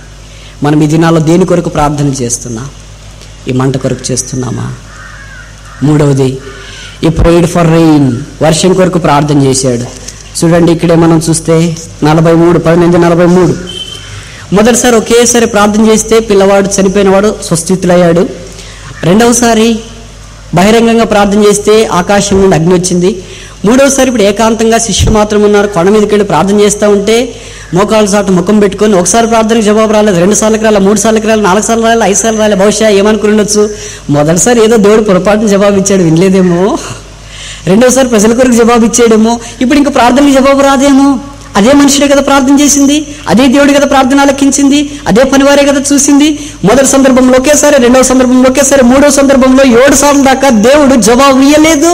మనం ఈ దినాల్లో దేని కొరకు ప్రార్థన చేస్తున్నాం? ఈ మంట కొరకు చేస్తున్నామా? మూడవది, ఈ ప్రేయిడ్ ఫర్ రెయిన్, వర్షం కొరకు ప్రార్థన చేశాడు. చూడండి, ఇక్కడే మనం చూస్తే 18:43 మొదటిసారి ఒకేసారి ప్రార్థన చేస్తే పిల్లవాడు చనిపోయినవాడు స్వస్థితులయ్యాడు. రెండవసారి బహిరంగంగా ప్రార్థన చేస్తే ఆకాశం నుండి అగ్ని వచ్చింది. మూడవసారి ఇప్పుడు ఏకాంతంగా శిష్యులు మాత్రం ఉన్నారు. కొండ మీదకి వెళ్ళి ప్రార్థన చేస్తూ ఉంటే మోకాళ్ళ చాటు ముఖం పెట్టుకొని ఒకసారి ప్రార్థనకు జవాబు రాలేదు, 2 సార్లకి రాలేదు, 3 సార్లకి రాలేదు, 4 సార్లు రాలేదు, 5 సార్లు రాలేదు. బహుశా ఏమనుకుని ఉండొచ్చు, మొదటిసారి ఏదో దేవుడు పొరపాటున జవాబు ఇచ్చాడు, వినలేదేమో. రెండవసారి ప్రజల కొరకు జవాబు ఇచ్చాడేమో. ఇప్పుడు ఇంకా ప్రార్థనకి జవాబు రాదేమో. అదే మనుషుడే కదా ప్రార్థన చేసింది, అదే దేవుడు కదా ప్రార్థన ఆలకించింది, అదే పనివారే కదా చూసింది. మొదటి సందర్భంలో ఒకేసారి, రెండవ సందర్భంలో ఒకేసారి, మూడవ సందర్భంలో 7 సార్లు దాకా దేవుడు జవాబు ఇయ్యలేదు.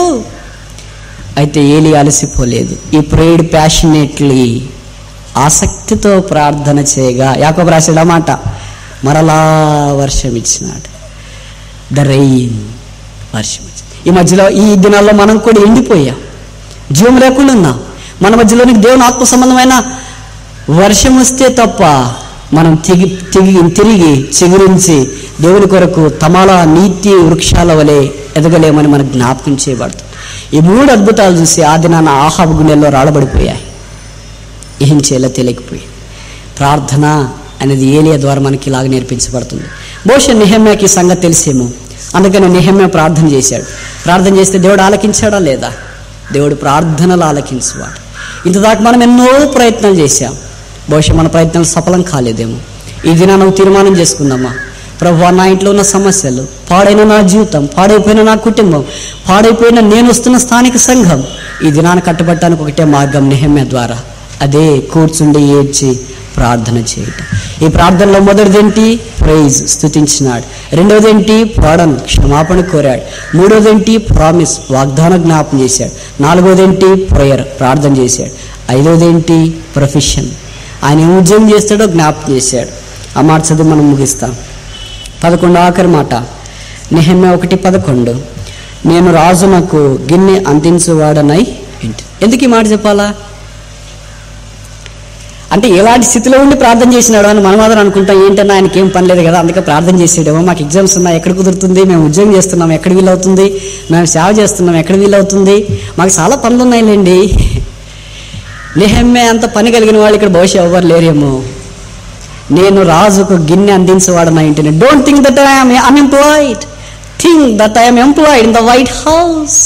అయితే ఏలీ అలసిపోలేదు. ఈ ప్రేయిడ్ ప్యాషనేట్లీ, ఆసక్తితో ప్రార్థన చేయగా యాకోబు రాశాడు మాట, మరలా వర్షం ఇచ్చినాడు. ద రెయిన్, వర్షం ఇచ్చి. ఈ మధ్యలో ఈ దినాల్లో మనం కూడా ఎండిపోయాం, జీవం లేకుండా ఉన్నాం. మన మధ్యలోనికి దేవుని ఆత్మ సంబంధమైన వర్షం వస్తే తప్ప మనం తిరిగి చిగురించి దేవుని కొరకు తమాల నీతి వృక్షాల వలె ఎదగలేమని మనకు జ్ఞాపకం చేయబడుతుంది. ఈ 3 అద్భుతాలు చూసి ఆ దినాన ఆహాబు గుండెల్లో రాళ్ళబడిపోయాయి. ఏం చేయాలో తెలియకపోయి. ప్రార్థన అనేది ఏలియా ద్వారా మనకి ఇలాగ నేర్పించబడుతుంది. బహుశా నెహెమ్యాకి ఈ సంగతి తెలిసేమో, అందుకని నెహెమ్యా ప్రార్థన చేశాడు. ప్రార్థన చేస్తే దేవుడు ఆలకించాడా లేదా? దేవుడు ప్రార్థనలు ఆలకించేవాడు. ఇంతదాకా మనం ఎన్నో ప్రయత్నాలు చేశాం, బహుశా మన ప్రయత్నాలు సఫలం కాలేదేమో. ఈ దినాన నువ్వు తీర్మానం చేసుకుందామా, ప్రభువా, నా ఇంట్లో ఉన్న సమస్యలు, పాడైన నా జీవితం, పాడైపోయిన నా కుటుంబం, పాడైపోయిన నేను వస్తున్న స్థానిక సంఘం, ఈ దినాన్ని కట్టబట్టడానికి ఒకటే మార్గం నెహెమ్యా ద్వారా, అదే కూర్చుండి ఏడ్చి ప్రార్థన చేయటం. ఈ ప్రార్థనలో మొదటిదేంటి? ప్రైజ్, స్తుతించినాడు. రెండవదేంటి? ప్రార్థన, క్షమాపణ కోరాడు. మూడవదేంటి? ప్రామిస్, వాగ్దానం జ్ఞాపం చేశాడు. నాలుగవదేంటి? ప్రేయర్, ప్రార్థన చేశాడు. ఐదవదేంటి? ప్రొఫెషన్, ఆయన ఏం ఉద్యోగం చేస్తాడో జ్ఞాపకం చేశాడు. ఆ మాట చదివి మనం ముగిస్తాం. 11 ఆఖరి మాట, నెహెమ్యా 1:11, నేను రాజునకు గిన్నె అందించువాడనై. ఎందుకు ఈ మాట చెప్పాలా? అంటే ఎలాంటి స్థితిలో ఉండి ప్రార్థన చేసినాడు అని మనం మాత్రం అనుకుంటాం. ఏంటన్నా ఆయనకి ఏం పని లేదు కదా, అందుకే ప్రార్థన చేసేడేమో. మాకు ఎగ్జామ్స్ ఉన్నాయి, ఎక్కడ కుదురుతుంది, మేము ఉద్యోగం చేస్తున్నాం, ఎక్కడ వీలవుతుంది, మేము సేవ చేస్తున్నాం, ఎక్కడ వీలవుతుంది, మాకు చాలా పనులు ఉన్నాయిలేండి. నెహెమ్యా అంత పని కలిగిన వాళ్ళు ఇక్కడ బహుశా ఎవరు లేరేమో. నేను రాజుకు గిన్నె అందించేవాడన్నా ఏంటనే. Don't think that I am unemployed, think that I am employed in the white house.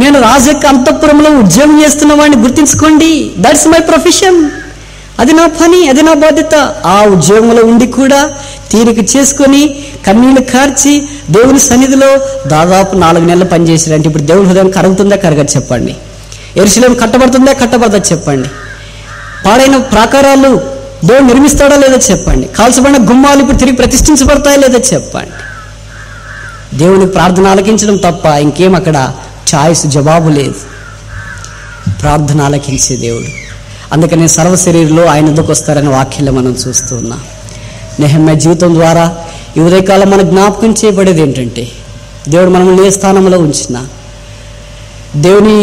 నేను రాజు యొక్క అంతఃపురంలో ఉద్యోగం చేస్తున్న వాడిని గుర్తించుకోండి. That's my profession. అది నా పని, అది నా బాధ్యత. ఆ ఉద్యోగంలో ఉండి కూడా తీరిక చేసుకొని కన్నీళ్లు కార్చి దేవుని సన్నిధిలో దాదాపు 4 నెలలు పనిచేసారంటే ఇప్పుడు దేవుని హృదయం కరుగుతుందా కరగదు చెప్పండి? యెరూషలేము కట్టబడుతుందా కట్టబడదా చెప్పండి? పాడైన ప్రాకారాలు దేవుడు నిర్మిస్తాడా లేదా చెప్పండి? కాల్చబడిన గుమ్మాలు ఇప్పుడు తిరిగి ప్రతిష్ఠించబడతాయా లేదా చెప్పండి? దేవునికి ప్రార్థన ఆలకించడం తప్ప ఇంకేం అక్కడ చాయిస్, జవాబు లేదు. ప్రార్థన ఆలకించే దేవుడు. అందుకనే సర్వశరీరులో ఆయన ఎదుకు వస్తారనే వాక్యాలు మనం చూస్తూ ఉన్నాం. నెహెమ్యా జీవితం ద్వారా ఈ ఉదయకాలం మన జ్ఞాపకం చేయబడేది ఏంటంటే, దేవుడు మనల్ని ఏ స్థానంలో ఉంచిన, దేవుని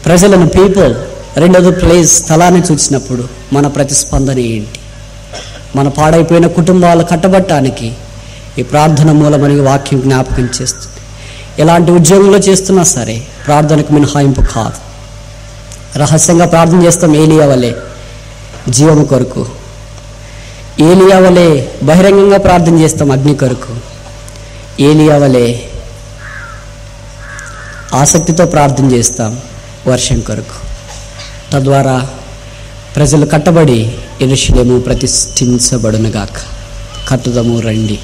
ప్రజలను, పీపుల్, రెండోది ప్లేస్, స్థలాన్ని చూసినప్పుడు మన ప్రతిస్పందన ఏంటి? మన పాడైపోయిన కుటుంబాలు కట్టబట్టడానికి ఈ ప్రార్థన మూలమని వాక్యం జ్ఞాపకం చేస్తుంది. ఎలాంటి ఉద్యోగంలో చేస్తున్నా సరే ప్రార్థనకు మినహాయింపు కాదు. రహస్యంగా ప్రార్థన చేస్తాం ఏలియా వలె జీవము కొరకు, ఏలియా వలె బహిరంగంగా ప్రార్థన చేస్తాం అగ్ని కొరకు, ఏలియా వలె ఆసక్తితో ప్రార్థన చేస్తాం వర్షం కొరకు. తద్వారా ప్రజలు కట్టబడి యెరూషలేము ప్రతిష్ఠించబడునుగాక. కట్టుదము రండి.